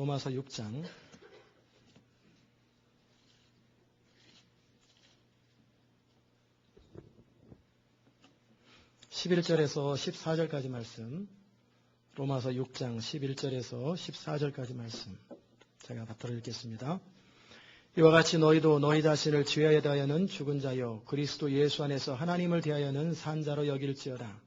로마서 6장 11절에서 14절까지 말씀, 로마서 6장 11절에서 14절까지 말씀 제가 받들어 읽겠습니다. 이와 같이 너희도 너희 자신을 죄에 대하여는 죽은 자요 그리스도 예수 안에서 하나님을 대하여는 산 자로 여길지어다.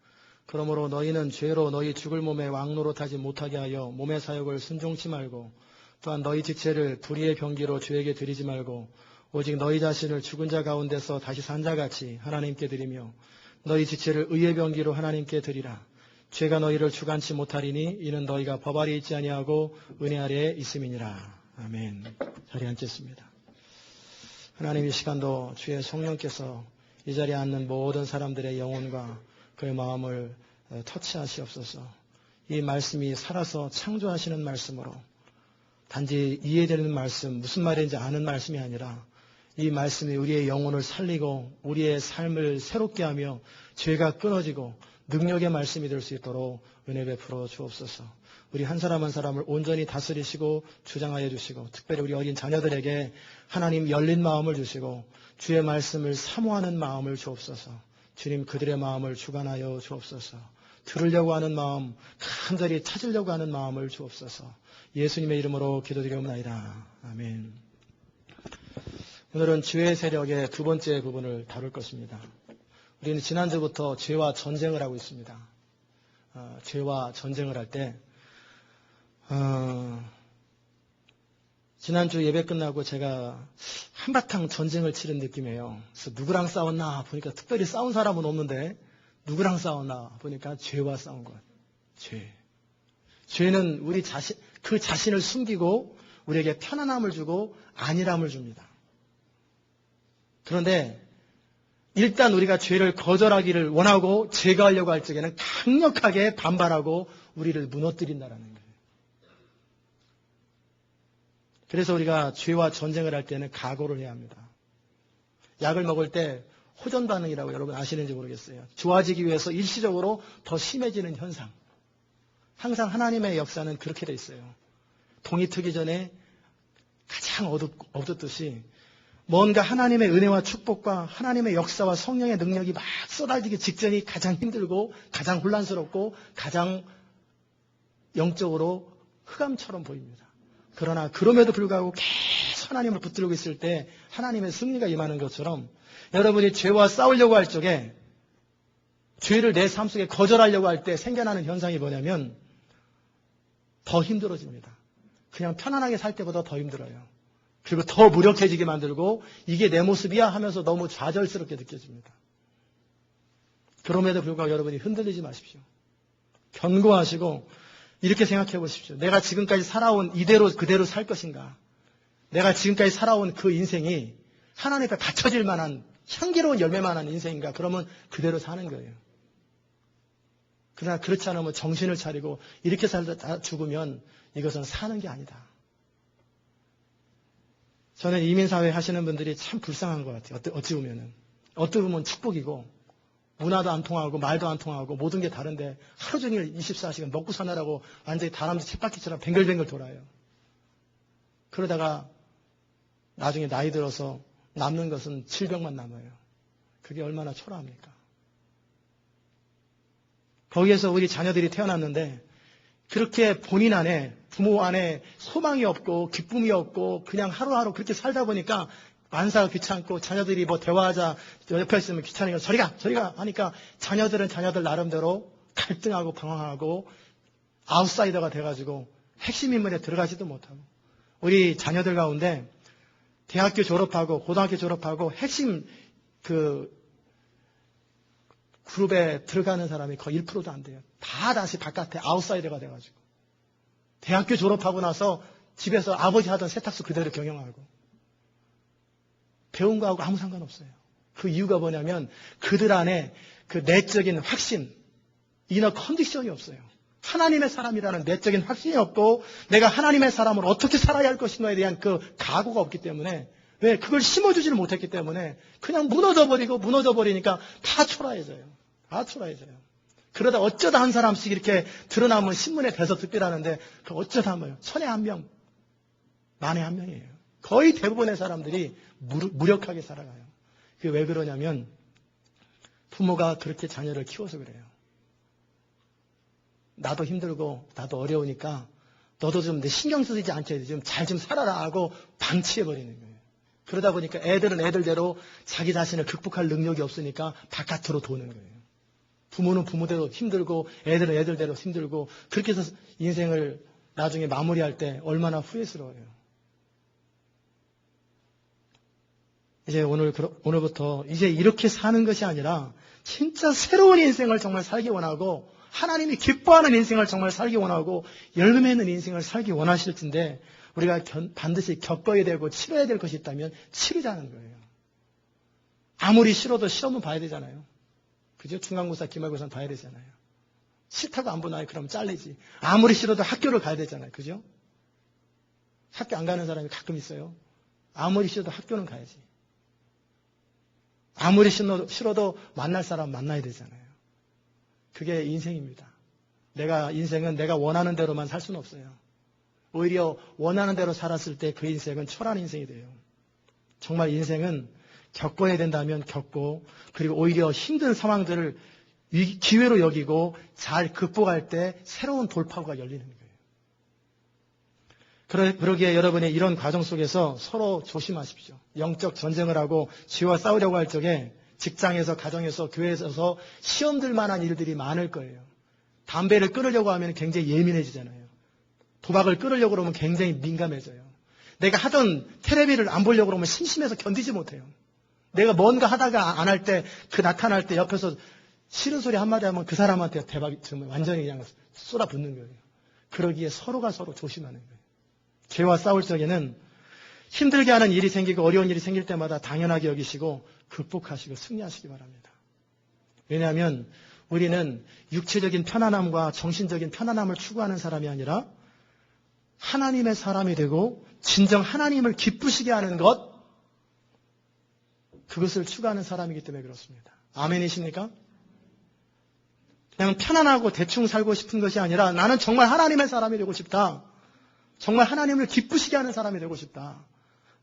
그러므로 너희는 죄로 너희 죽을 몸에 왕노릇하지 못하게 하여 몸의 사욕을 순종치 말고 또한 너희 지체를 불의의 병기로 죄에게 드리지 말고 오직 너희 자신을 죽은 자 가운데서 다시 산 자같이 하나님께 드리며 너희 지체를 의의 병기로 하나님께 드리라. 죄가 너희를 주관치 못하리니 이는 너희가 법 아래 있지 아니하고 은혜 아래에 있음이니라. 아멘. 자리에 앉겠습니다. 하나님, 이 시간도 주의 성령께서 이 자리에 앉는 모든 사람들의 영혼과 그의 마음을 터치하시옵소서. 이 말씀이 살아서 창조하시는 말씀으로 단지 이해되는 말씀, 무슨 말인지 아는 말씀이 아니라 이 말씀이 우리의 영혼을 살리고 우리의 삶을 새롭게 하며 죄가 끊어지고 능력의 말씀이 될 수 있도록 은혜 베풀어 주옵소서. 우리 한 사람 한 사람을 온전히 다스리시고 주장하여 주시고 특별히 우리 어린 자녀들에게 하나님 열린 마음을 주시고 주의 말씀을 사모하는 마음을 주옵소서. 주님, 그들의 마음을 주관하여 주옵소서. 들으려고 하는 마음, 간절히 찾으려고 하는 마음을 주옵소서. 예수님의 이름으로 기도드리옵나이다. 아멘. 오늘은 죄의 세력의 두 번째 부분을 다룰 것입니다. 우리는 지난주부터 죄와 전쟁을 하고 있습니다. 죄와 전쟁을 할 때 지난주 예배 끝나고 제가 한바탕 전쟁을 치른 느낌이에요. 그래서 누구랑 싸웠나 보니까 특별히 싸운 사람은 없는데 누구랑 싸웠나 보니까 죄와 싸운 것. 죄는 우리 자신, 그 자신을 숨기고 우리에게 편안함을 주고 안일함을 줍니다. 그런데 일단 우리가 죄를 거절하기를 원하고 제거하려고 할 적에는 강력하게 반발하고 우리를 무너뜨린다는 거예요. 그래서 우리가 죄와 전쟁을 할 때는 각오를 해야 합니다. 약을 먹을 때 호전 반응이라고 여러분 아시는지 모르겠어요. 좋아지기 위해서 일시적으로 더 심해지는 현상. 항상 하나님의 역사는 그렇게 돼 있어요. 동이 트기 전에 가장 어둡듯이 뭔가 하나님의 은혜와 축복과 하나님의 역사와 성령의 능력이 막 쏟아지기 직전이 가장 힘들고 가장 혼란스럽고 가장 영적으로 흑암처럼 보입니다. 그러나 그럼에도 불구하고 계속 하나님을 붙들고 있을 때 하나님의 승리가 임하는 것처럼 여러분이 죄와 싸우려고 할 적에 죄를 내 삶 속에 거절하려고 할 때 생겨나는 현상이 뭐냐면 더 힘들어집니다. 그냥 편안하게 살 때보다 더 힘들어요. 그리고 더 무력해지게 만들고 이게 내 모습이야 하면서 너무 좌절스럽게 느껴집니다. 그럼에도 불구하고 여러분이 흔들리지 마십시오. 견고하시고 이렇게 생각해 보십시오. 내가 지금까지 살아온 이대로 그대로 살 것인가? 내가 지금까지 살아온 그 인생이 하나님 앞에 바쳐질 만한 향기로운 열매만한 인생인가? 그러면 그대로 사는 거예요. 그러나 그렇지 않으면 정신을 차리고 이렇게 살다 죽으면 이것은 사는 게 아니다. 저는 이민사회 하시는 분들이 참 불쌍한 것 같아요. 어찌 보면은. 어떻게 보면 축복이고, 문화도 안 통하고, 말도 안 통하고, 모든 게 다른데, 하루 종일 24시간 먹고 사느라고 완전히 다람쥐 쳇바퀴처럼 뱅글뱅글 돌아요. 그러다가, 나중에 나이 들어서 남는 것은 질병만 남아요. 그게 얼마나 초라합니까? 거기에서 우리 자녀들이 태어났는데, 그렇게 본인 안에 부모 안에 소망이 없고 기쁨이 없고 그냥 하루하루 그렇게 살다 보니까 만사가 귀찮고 자녀들이 뭐 대화하자 옆에 있으면 귀찮으니까 저리가 하니까 자녀들은 자녀들 나름대로 갈등하고 방황하고 아웃사이더가 돼가지고 핵심 인물에 들어가지도 못하고 우리 자녀들 가운데 대학교 졸업하고 고등학교 졸업하고 핵심 그 그룹에 들어가는 사람이 거의 1%도 안 돼요. 다 다시 바깥에 아웃사이더가 돼가지고. 대학교 졸업하고 나서 집에서 아버지 하던 세탁소 그대로 경영하고. 배운 거하고 아무 상관없어요. 그 이유가 뭐냐면 그들 안에 그 내적인 확신, 이너 컨디션이 없어요. 하나님의 사람이라는 내적인 확신이 없고 내가 하나님의 사람으로 어떻게 살아야 할 것인가에 대한 그 각오가 없기 때문에 왜? 그걸 심어주지를 못했기 때문에 그냥 무너져버리니까 다 초라해져요. 다 초라해져요. 그러다 어쩌다 한 사람씩 이렇게 드러나면 신문에 대서 득비라는데 그 어쩌다 한 번요. 천에 한 명, 만에 한 명이에요. 거의 대부분의 사람들이 무력하게 살아가요. 그게 왜 그러냐면 부모가 그렇게 자녀를 키워서 그래요. 나도 힘들고 나도 어려우니까 너도 좀 내 신경 쓰지 않게 좀 잘 좀 살아라 하고 방치해버리는 거예요. 그러다 보니까 애들은 애들대로 자기 자신을 극복할 능력이 없으니까 바깥으로 도는 거예요. 부모는 부모대로 힘들고 애들은 애들대로 힘들고 그렇게 해서 인생을 나중에 마무리할 때 얼마나 후회스러워요. 이제 오늘부터 이제 이렇게 사는 것이 아니라 진짜 새로운 인생을 정말 살기 원하고 하나님이 기뻐하는 인생을 정말 살기 원하고 열매 맺는 인생을 살기 원하실 텐데 우리가 반드시 겪어야 되고 치러야 될 것이 있다면 치르자는 거예요. 아무리 싫어도 시험은 봐야 되잖아요. 그죠? 중간고사, 기말고사는 봐야 되잖아요. 싫다고 안 보나요? 그럼 잘리지. 아무리 싫어도 학교를 가야 되잖아요. 그죠? 학교 안 가는 사람이 가끔 있어요. 아무리 싫어도 학교는 가야지. 아무리 싫어도 만날 사람 만나야 되잖아요. 그게 인생입니다. 인생은 내가 원하는 대로만 살 수는 없어요. 오히려 원하는 대로 살았을 때 그 인생은 초라한 인생이 돼요. 정말 인생은 겪어야 된다면 겪고 그리고 오히려 힘든 상황들을 기회로 여기고 잘 극복할 때 새로운 돌파구가 열리는 거예요. 그러기에 여러분이 이런 과정 속에서 서로 조심하십시오. 영적 전쟁을 하고 쥐와 싸우려고 할 적에 직장에서, 가정에서, 교회에서 시험들 만한 일들이 많을 거예요. 담배를 끊으려고 하면 굉장히 예민해지잖아요. 도박을 끊으려고 그러면 굉장히 민감해져요. 내가 하던 텔레비를 안 보려고 그러면 심심해서 견디지 못해요. 내가 뭔가 하다가 안 할 때, 나타날 때 옆에서 싫은 소리 한마디 하면 그 사람한테 완전히 그냥 쏟아붓는 거예요. 그러기에 서로가 서로 조심하는 거예요. 죄와 싸울 적에는 힘들게 하는 일이 생기고 어려운 일이 생길 때마다 당연하게 여기시고 극복하시고 승리하시기 바랍니다. 왜냐하면 우리는 육체적인 편안함과 정신적인 편안함을 추구하는 사람이 아니라 하나님의 사람이 되고 진정 하나님을 기쁘시게 하는 것, 그것을 추구하는 사람이기 때문에 그렇습니다. 아멘이십니까? 그냥 편안하고 대충 살고 싶은 것이 아니라 나는 정말 하나님의 사람이 되고 싶다. 정말 하나님을 기쁘시게 하는 사람이 되고 싶다.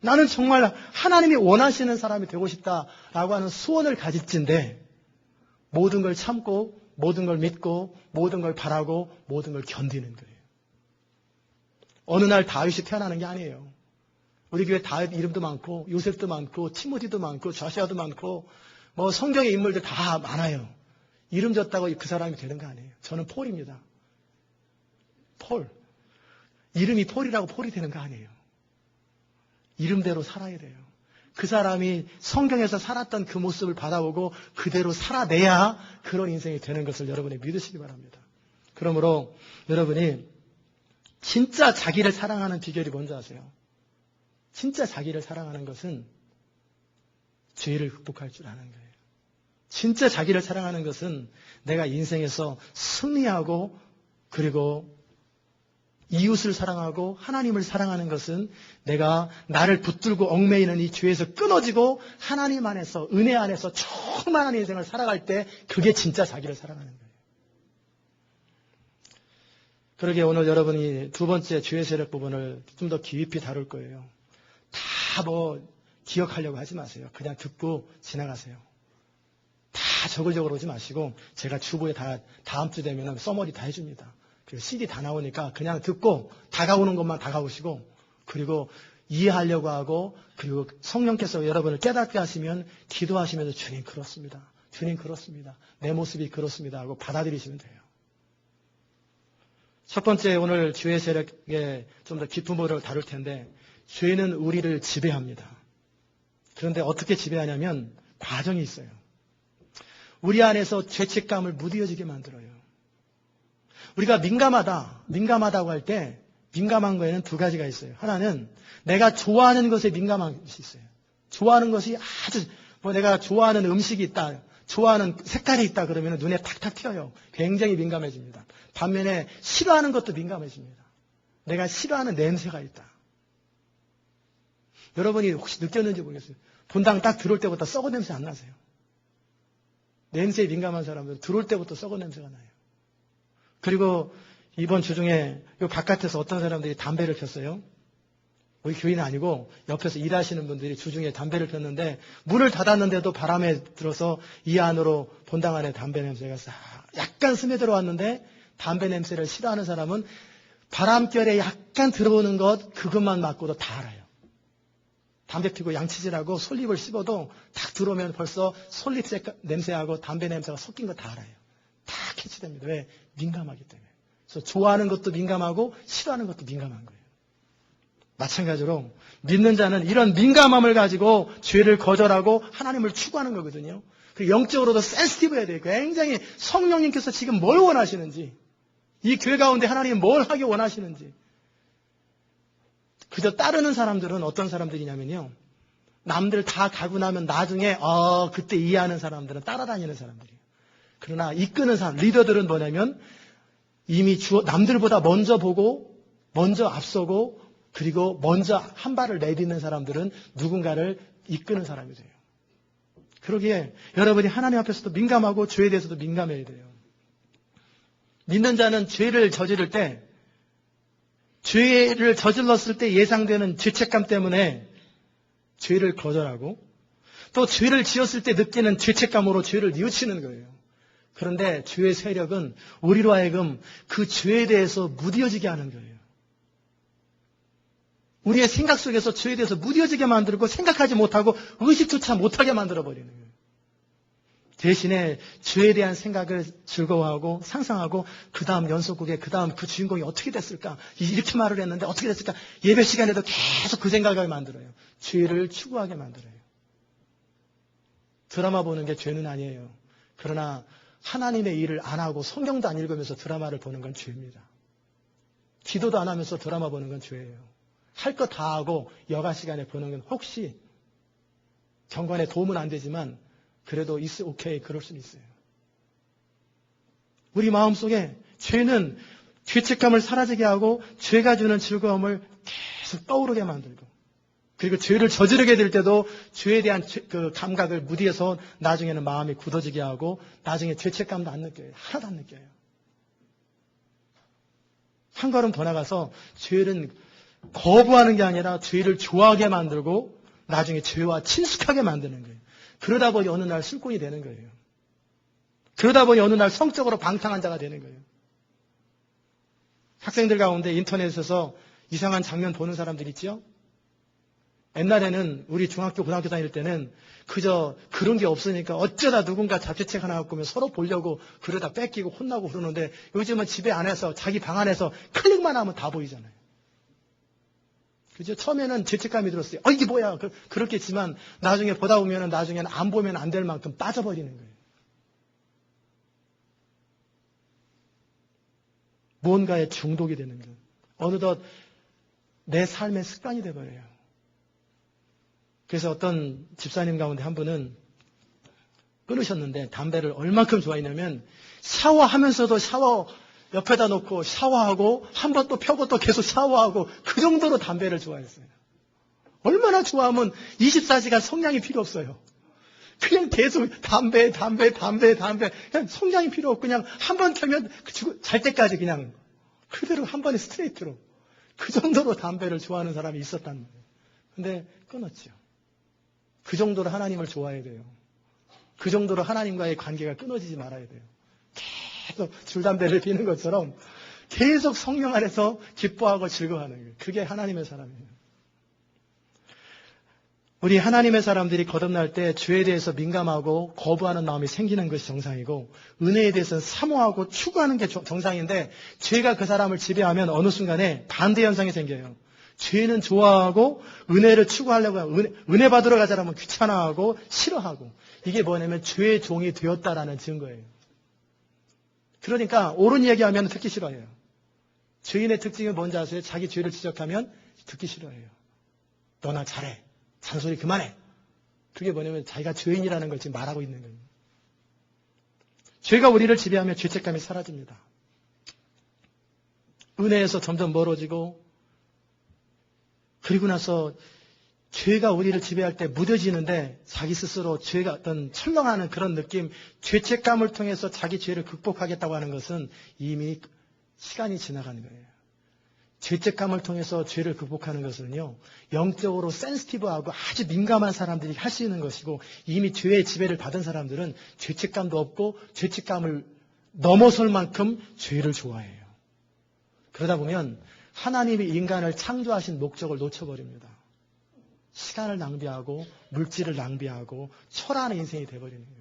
나는 정말 하나님이 원하시는 사람이 되고 싶다라고 하는 소원을 가질진데 모든 걸 참고 모든 걸 믿고 모든 걸 바라고 모든 걸 견디는 거예요. 어느 날 다윗이 태어나는 게 아니에요. 우리 교회 다윗 이름도 많고 요셉도 많고 티모티도 많고 조시아도 많고 뭐 성경의 인물들 다 많아요. 이름 졌다고 그 사람이 되는 거 아니에요. 저는 폴입니다. 폴. 이름이 폴이라고 폴이 되는 거 아니에요. 이름대로 살아야 돼요. 그 사람이 성경에서 살았던 그 모습을 받아보고 그대로 살아내야 그런 인생이 되는 것을 여러분이 믿으시기 바랍니다. 그러므로 여러분이 진짜 자기를 사랑하는 비결이 뭔지 아세요? 진짜 자기를 사랑하는 것은 죄를 극복할 줄 아는 거예요. 진짜 자기를 사랑하는 것은 내가 인생에서 승리하고 그리고 이웃을 사랑하고 하나님을 사랑하는 것은 내가 나를 붙들고 얽매이는 이 죄에서 끊어지고 하나님 안에서 은혜 안에서 충만한 인생을 살아갈 때 그게 진짜 자기를 사랑하는 거예요. 그러게 오늘 여러분이 두 번째 죄의 세력 부분을 좀 더 깊이 다룰 거예요. 다 기억하려고 하지 마세요. 그냥 듣고 지나가세요. 다 적으려고 하지 마시고 제가 주보에 다음 주 되면 써머리 다 해줍니다. 그리고 CD 다 나오니까 그냥 듣고 다가오는 것만 다가오시고 그리고 이해하려고 하고 그리고 성령께서 여러분을 깨닫게 하시면 기도하시면서 주님 그렇습니다. 주님 그렇습니다. 내 모습이 그렇습니다 하고 받아들이시면 돼요. 첫 번째 오늘 죄의 세력의 좀 더 깊은 부분을 다룰 텐데 죄는 우리를 지배합니다. 그런데 어떻게 지배하냐면 과정이 있어요. 우리 안에서 죄책감을 무뎌지게 만들어요. 우리가 민감하다고 할 때 민감한 거에는 두 가지가 있어요. 하나는 내가 좋아하는 것에 민감한 것이 있어요. 좋아하는 것이 아주 내가 좋아하는 음식이 있다. 좋아하는 색깔이 있다 그러면 눈에 탁탁 튀어요. 굉장히 민감해집니다. 반면에 싫어하는 것도 민감해집니다. 내가 싫어하는 냄새가 있다. 여러분이 혹시 느꼈는지 모르겠어요. 본당 딱 들어올 때부터 썩은 냄새 안 나세요? 냄새에 민감한 사람들은 들어올 때부터 썩은 냄새가 나요. 그리고 이번 주 중에 요 바깥에서 어떤 사람들이 담배를 폈어요. 우리 교인은 아니고 옆에서 일하시는 분들이 주중에 담배를 폈는데 문을 닫았는데도 바람에 들어서 이 안으로 본당 안에 담배 냄새가 싹 약간 스며들어 왔는데 담배 냄새를 싫어하는 사람은 바람결에 약간 들어오는 것 그것만 맡고도 다 알아요. 담배 피고 양치질하고 솔잎을 씹어도 딱 들어오면 벌써 솔잎 냄새하고 담배 냄새가 섞인 거 다 알아요. 다 캐치됩니다. 왜? 민감하기 때문에. 그래서 좋아하는 것도 민감하고 싫어하는 것도 민감한 거예요. 마찬가지로 믿는 자는 이런 민감함을 가지고 죄를 거절하고 하나님을 추구하는 거거든요. 그리고 영적으로도 센시티브해야 돼요. 굉장히 성령님께서 지금 뭘 원하시는지, 이 교회 가운데 하나님이 뭘 하기 원하시는지. 그저 따르는 사람들은 어떤 사람들이냐면요. 남들 다 가고 나면 나중에 그때 이해하는 사람들은 따라다니는 사람들이에요. 그러나 이끄는 사람, 리더들은 뭐냐면 이미 남들보다 먼저 보고 먼저 앞서고 그리고 먼저 한 발을 내딛는 사람들은 누군가를 이끄는 사람이 돼요. 그러기에 여러분이 하나님 앞에서도 민감하고 죄에 대해서도 민감해야 돼요. 믿는 자는 죄를 저지를 때 죄를 저질렀을 때 예상되는 죄책감 때문에 죄를 거절하고 또 죄를 지었을 때 느끼는 죄책감으로 죄를 뉘우치는 거예요. 그런데 죄의 세력은 우리로 하여금 그 죄에 대해서 무뎌지게 하는 거예요. 우리의 생각 속에서 죄에 대해서 무뎌지게 만들고 생각하지 못하고 의식조차 못하게 만들어버리는 거예요. 대신에 죄에 대한 생각을 즐거워하고 상상하고 그 다음 연속극에 그 다음 그 주인공이 어떻게 됐을까? 이렇게 말을 했는데 어떻게 됐을까? 예배 시간에도 계속 그 생각을 만들어요. 죄를 추구하게 만들어요. 드라마 보는 게 죄는 아니에요. 그러나 하나님의 일을 안 하고 성경도 안 읽으면서 드라마를 보는 건 죄입니다. 기도도 안 하면서 드라마 보는 건 죄예요. 할 거 다 하고 여가 시간에 보는 건 혹시 경관에 도움은 안 되지만 그래도 오케이 그럴 수는 있어요. 우리 마음속에 죄는 죄책감을 사라지게 하고 죄가 주는 즐거움을 계속 떠오르게 만들고 그리고 죄를 저지르게 될 때도 죄에 대한 그 감각을 무디해서 나중에는 마음이 굳어지게 하고 나중에 죄책감도 안 느껴요. 하나도 안 느껴요. 한 걸음 더 나가서 죄는 거부하는 게 아니라 죄를 좋아하게 만들고 나중에 죄와 친숙하게 만드는 거예요. 그러다 보니 어느 날 술꾼이 되는 거예요. 그러다 보니 어느 날 성적으로 방탕한 자가 되는 거예요. 학생들 가운데 인터넷에서 이상한 장면 보는 사람들 있죠? 옛날에는 우리 중학교, 고등학교 다닐 때는 그저 그런 게 없으니까 어쩌다 누군가 잡지책 하나 갖고 오면 서로 보려고 그러다 뺏기고 혼나고 그러는데 요즘은 집에 안에서 자기 방 안에서 클릭만 하면 다 보이잖아요. 그죠? 처음에는 죄책감이 들었어요. 이게 뭐야? 그렇겠지만 나중에 보다 보면은 나중에는 안 보면 안 될 만큼 빠져버리는 거예요. 뭔가에 중독이 되는 거예요. 어느덧 내 삶의 습관이 돼버려요. 그래서 어떤 집사님 가운데 한 분은 끊으셨는데 담배를 얼만큼 좋아했냐면 샤워하면서도 샤워 옆에다 놓고 샤워하고 한 번 또 펴고 또 계속 샤워하고 그 정도로 담배를 좋아했어요. 얼마나 좋아하면 24시간 성냥이 필요 없어요. 그냥 계속 담배 그냥 성냥이 필요 없고 그냥 한 번 켜면 잘 때까지 그냥 그대로 한 번에 스트레이트로 그 정도로 담배를 좋아하는 사람이 있었단 말이에요. 근데 끊었죠. 그 정도로 하나님을 좋아해야 돼요. 그 정도로 하나님과의 관계가 끊어지지 말아야 돼요. 계속 줄담배를 피는 것처럼 계속 성령 안에서 기뻐하고 즐거워하는 거예요. 그게 하나님의 사람이에요. 우리 하나님의 사람들이 거듭날 때 죄에 대해서 민감하고 거부하는 마음이 생기는 것이 정상이고 은혜에 대해서는 사모하고 추구하는 게 정상인데 죄가 그 사람을 지배하면 어느 순간에 반대 현상이 생겨요. 죄는 좋아하고 은혜를 추구하려고 하고 은혜 받으러 가자라면 귀찮아하고 싫어하고 이게 뭐냐면 죄의 종이 되었다라는 증거예요. 그러니까 옳은 얘기하면 듣기 싫어해요. 죄인의 특징은 뭔지 아세요? 자기 죄를 지적하면 듣기 싫어해요. 너나 잘해. 잔소리 그만해. 그게 뭐냐면 자기가 죄인이라는 걸 지금 말하고 있는 거예요. 죄가 우리를 지배하면 죄책감이 사라집니다. 은혜에서 점점 멀어지고 그리고 나서 죄가 우리를 지배할 때 무뎌지는데 자기 스스로 죄가 어떤 철렁하는 그런 느낌, 죄책감을 통해서 자기 죄를 극복하겠다고 하는 것은 이미 시간이 지나가는 거예요. 죄책감을 통해서 죄를 극복하는 것은요, 영적으로 센시티브하고 아주 민감한 사람들이 할 수 있는 것이고, 이미 죄의 지배를 받은 사람들은 죄책감도 없고 죄책감을 넘어설 만큼 죄를 좋아해요. 그러다 보면 하나님이 인간을 창조하신 목적을 놓쳐버립니다. 시간을 낭비하고 물질을 낭비하고 초라한 인생이 돼버리는 거예요.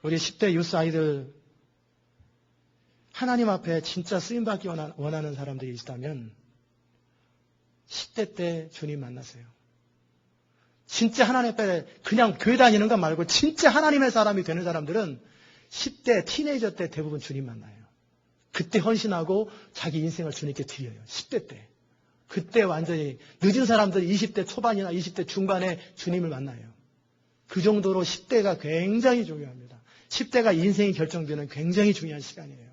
우리 10대 유스 아이들, 하나님 앞에 진짜 쓰임받기 원하는 사람들이 있다면 10대 때 주님 만나세요. 진짜 하나님 앞에 그냥 교회 다니는 것 말고 진짜 하나님의 사람이 되는 사람들은 10대, 티네이저 때 대부분 주님 만나요. 그때 헌신하고 자기 인생을 주님께 드려요. 10대 때. 그때 완전히 늦은 사람들이 20대 초반이나 20대 중반에 주님을 만나요. 그 정도로 10대가 굉장히 중요합니다. 10대가 인생이 결정되는 굉장히 중요한 시간이에요.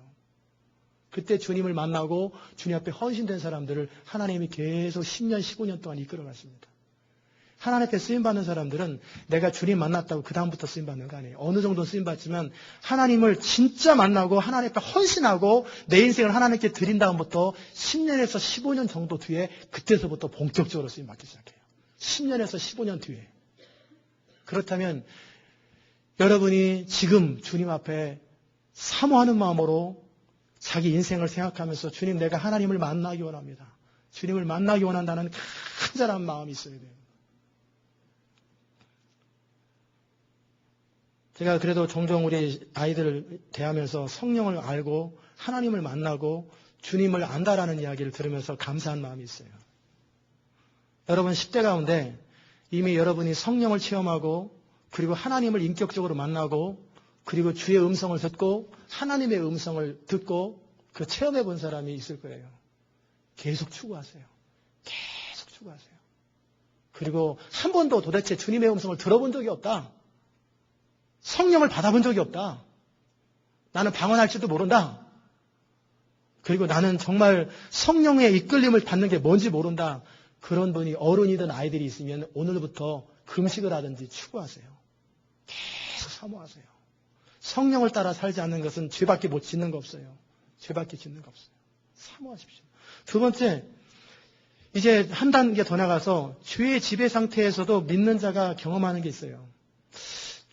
그때 주님을 만나고 주님 앞에 헌신된 사람들을 하나님이 계속 10년, 15년 동안 이끌어 갔습니다. 하나님 앞에 쓰임받는 사람들은 내가 주님 만났다고 그 다음부터 쓰임받는 거 아니에요. 어느 정도 쓰임받지만 하나님을 진짜 만나고 하나님 앞에 헌신하고 내 인생을 하나님께 드린 다음부터 10년에서 15년 정도 뒤에 그때서부터 본격적으로 쓰임받기 시작해요. 10년에서 15년 뒤에. 그렇다면 여러분이 지금 주님 앞에 사모하는 마음으로 자기 인생을 생각하면서 주님, 내가 하나님을 만나기 원합니다. 주님을 만나기 원한다는 간절한 마음이 있어야 돼요. 제가 그래도 종종 우리 아이들을 대하면서 성령을 알고 하나님을 만나고 주님을 안다라는 이야기를 들으면서 감사한 마음이 있어요. 여러분 10대 가운데 이미 여러분이 성령을 체험하고 그리고 하나님을 인격적으로 만나고 그리고 주의 음성을 듣고 하나님의 음성을 듣고 그 체험해 본 사람이 있을 거예요. 계속 추구하세요. 계속 추구하세요. 그리고 한 번도 도대체 주님의 음성을 들어본 적이 없다. 성령을 받아본 적이 없다. 나는 방언할지도 모른다. 그리고 나는 정말 성령의 이끌림을 받는 게 뭔지 모른다. 그런 분이 어른이든 아이들이 있으면 오늘부터 금식을 하든지 추구하세요. 계속 사모하세요. 성령을 따라 살지 않는 것은 죄밖에 못 짓는 거 없어요. 죄밖에 짓는 거 없어요. 사모하십시오. 두 번째, 이제 한 단계 더 나가서 죄의 지배 상태에서도 믿는 자가 경험하는 게 있어요.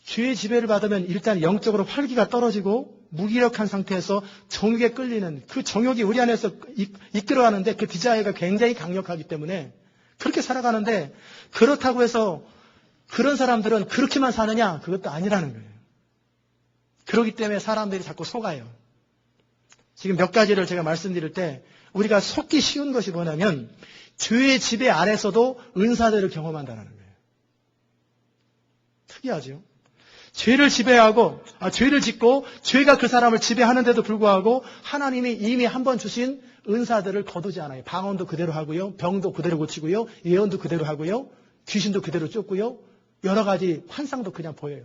죄의 지배를 받으면 일단 영적으로 활기가 떨어지고 무기력한 상태에서 정욕에 끌리는 그 정욕이 우리 안에서 이끌어가는데 그 디자이어가 굉장히 강력하기 때문에 그렇게 살아가는데 그렇다고 해서 그런 사람들은 그렇게만 사느냐? 그것도 아니라는 거예요. 그렇기 때문에 사람들이 자꾸 속아요. 지금 몇 가지를 제가 말씀드릴 때 우리가 속기 쉬운 것이 뭐냐면 죄의 지배 아래서도 은사들을 경험한다는 거예요. 특이하죠? 죄를 지배하고, 죄를 짓고 죄가 그 사람을 지배하는데도 불구하고 하나님이 이미 한 번 주신 은사들을 거두지 않아요. 방언도 그대로 하고요. 병도 그대로 고치고요. 예언도 그대로 하고요. 귀신도 그대로 쫓고요. 여러 가지 환상도 그냥 보여요.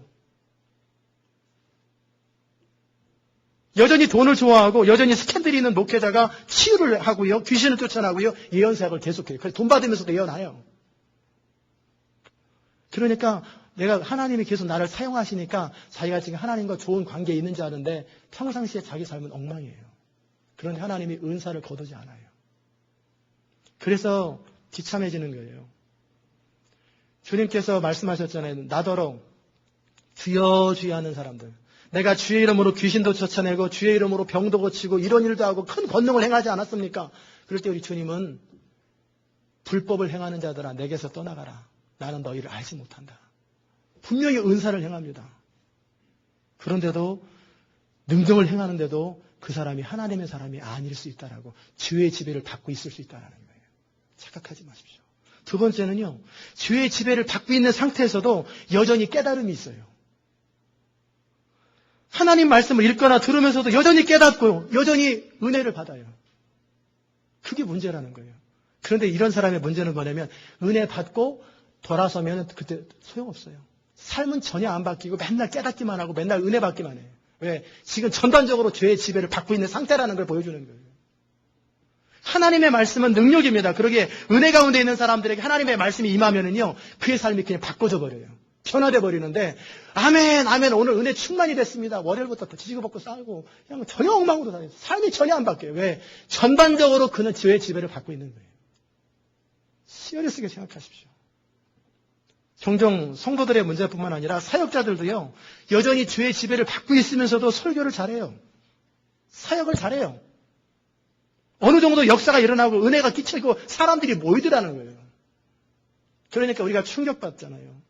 여전히 돈을 좋아하고 여전히 스캔들이 있는 목회자가 치유를 하고요. 귀신을 쫓아나고요. 예언 사역을 계속해요. 그래서 돈 받으면서도 예언해요. 그러니까 내가 하나님이 계속 나를 사용하시니까 자기가 지금 하나님과 좋은 관계에 있는 줄 아는데 평상시에 자기 삶은 엉망이에요. 그런데 하나님이 은사를 거두지 않아요. 그래서 비참해지는 거예요. 주님께서 말씀하셨잖아요. 나더러 주여 주여 하는 사람들. 내가 주의 이름으로 귀신도 쫓아내고 주의 이름으로 병도 고치고 이런 일도 하고 큰 권능을 행하지 않았습니까? 그럴 때 우리 주님은 불법을 행하는 자들아 내게서 떠나가라. 나는 너희를 알지 못한다. 분명히 은사를 행합니다. 그런데도 능력을 행하는데도 그 사람이 하나님의 사람이 아닐 수 있다라고 주의 지배를 받고 있을 수 있다는 거예요. 착각하지 마십시오. 두 번째는요. 주의 지배를 받고 있는 상태에서도 여전히 깨달음이 있어요. 하나님 말씀을 읽거나 들으면서도 여전히 깨닫고 여전히 은혜를 받아요. 그게 문제라는 거예요. 그런데 이런 사람의 문제는 뭐냐면 은혜 받고 돌아서면 그때 소용없어요. 삶은 전혀 안 바뀌고 맨날 깨닫기만 하고 맨날 은혜 받기만 해요. 왜? 지금 전반적으로 죄의 지배를 받고 있는 상태라는 걸 보여주는 거예요. 하나님의 말씀은 능력입니다. 그러기에 은혜 가운데 있는 사람들에게 하나님의 말씀이 임하면은요, 그의 삶이 그냥 바꿔져 버려요. 변화돼 버리는데 아멘 아멘 오늘 은혜 충만이 됐습니다. 월요일부터 지지고 볶고 싸우고 그냥 전혀 엉망으로 다녀요. 삶이 전혀 안 바뀌어요. 왜? 전반적으로 그는 죄의 지배를 받고 있는 거예요. 시리어스하게 생각하십시오. 종종 성도들의 문제뿐만 아니라 사역자들도요. 여전히 죄의 지배를 받고 있으면서도 설교를 잘해요. 사역을 잘해요. 어느 정도 역사가 일어나고 은혜가 끼치고 사람들이 모이더라는 거예요. 그러니까 우리가 충격받잖아요.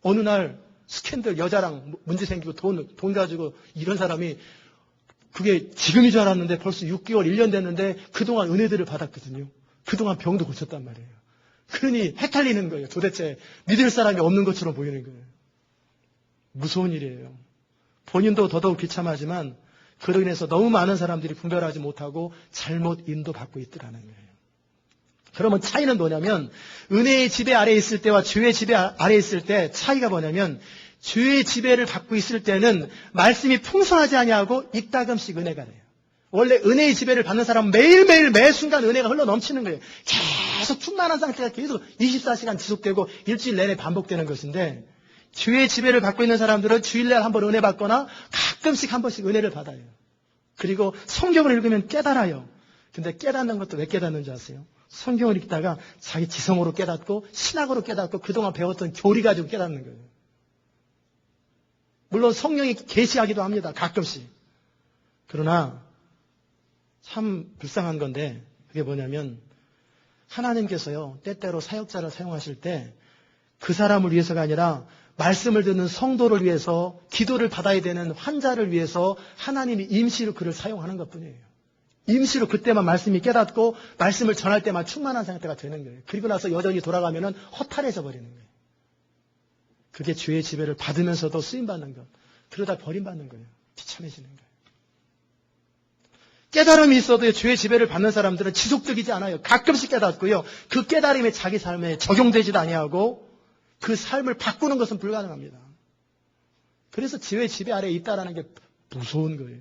어느 날 스캔들 여자랑 문제 생기고 돈 가지고 이런 사람이 그게 지금인 줄 알았는데 벌써 6개월, 1년 됐는데 그동안 은혜들을 받았거든요. 그동안 병도 고쳤단 말이에요. 그러니 헷갈리는 거예요. 도대체 믿을 사람이 없는 것처럼 보이는 거예요. 무서운 일이에요. 본인도 더더욱 비참하지만 그로 인해서 너무 많은 사람들이 분별하지 못하고 잘못 인도받고 있더라는 거예요. 그러면 차이는 뭐냐면 은혜의 지배 아래에 있을 때와 죄의 지배 아래에 있을 때 차이가 뭐냐면 죄의 지배를 받고 있을 때는 말씀이 풍성하지 아니하고 이따금씩 은혜가 돼요. 원래 은혜의 지배를 받는 사람은 매일매일 매 순간 은혜가 흘러 넘치는 거예요. 계속 충만한 상태가 계속 24시간 지속되고 일주일 내내 반복되는 것인데 죄의 지배를 받고 있는 사람들은 주일날 한 번 은혜 받거나 가끔씩 한 번씩 은혜를 받아요. 그리고 성경을 읽으면 깨달아요. 근데 깨닫는 것도 왜 깨닫는지 아세요? 성경을 읽다가 자기 지성으로 깨닫고 신학으로 깨닫고 그동안 배웠던 교리 가지고 깨닫는 거예요. 물론 성령이 계시하기도 합니다. 가끔씩. 그러나 참 불쌍한 건데 그게 뭐냐면 하나님께서요. 때때로 사역자를 사용하실 때 그 사람을 위해서가 아니라 말씀을 듣는 성도를 위해서 기도를 받아야 되는 환자를 위해서 하나님이 임시로 그를 사용하는 것뿐이에요. 임시로 그때만 말씀이 깨닫고 말씀을 전할 때만 충만한 상태가 되는 거예요. 그리고 나서 여전히 돌아가면은 허탈해져 버리는 거예요. 그게 죄의 지배를 받으면서도 쓰임받는 것. 그러다 버림받는 거예요. 비참해지는 거예요. 깨달음이 있어도 죄의 지배를 받는 사람들은 지속적이지 않아요. 가끔씩 깨닫고요. 그 깨달음이 자기 삶에 적용되지도 아니하고 그 삶을 바꾸는 것은 불가능합니다. 그래서 죄의 지배 아래에 있다라는 게 무서운 거예요.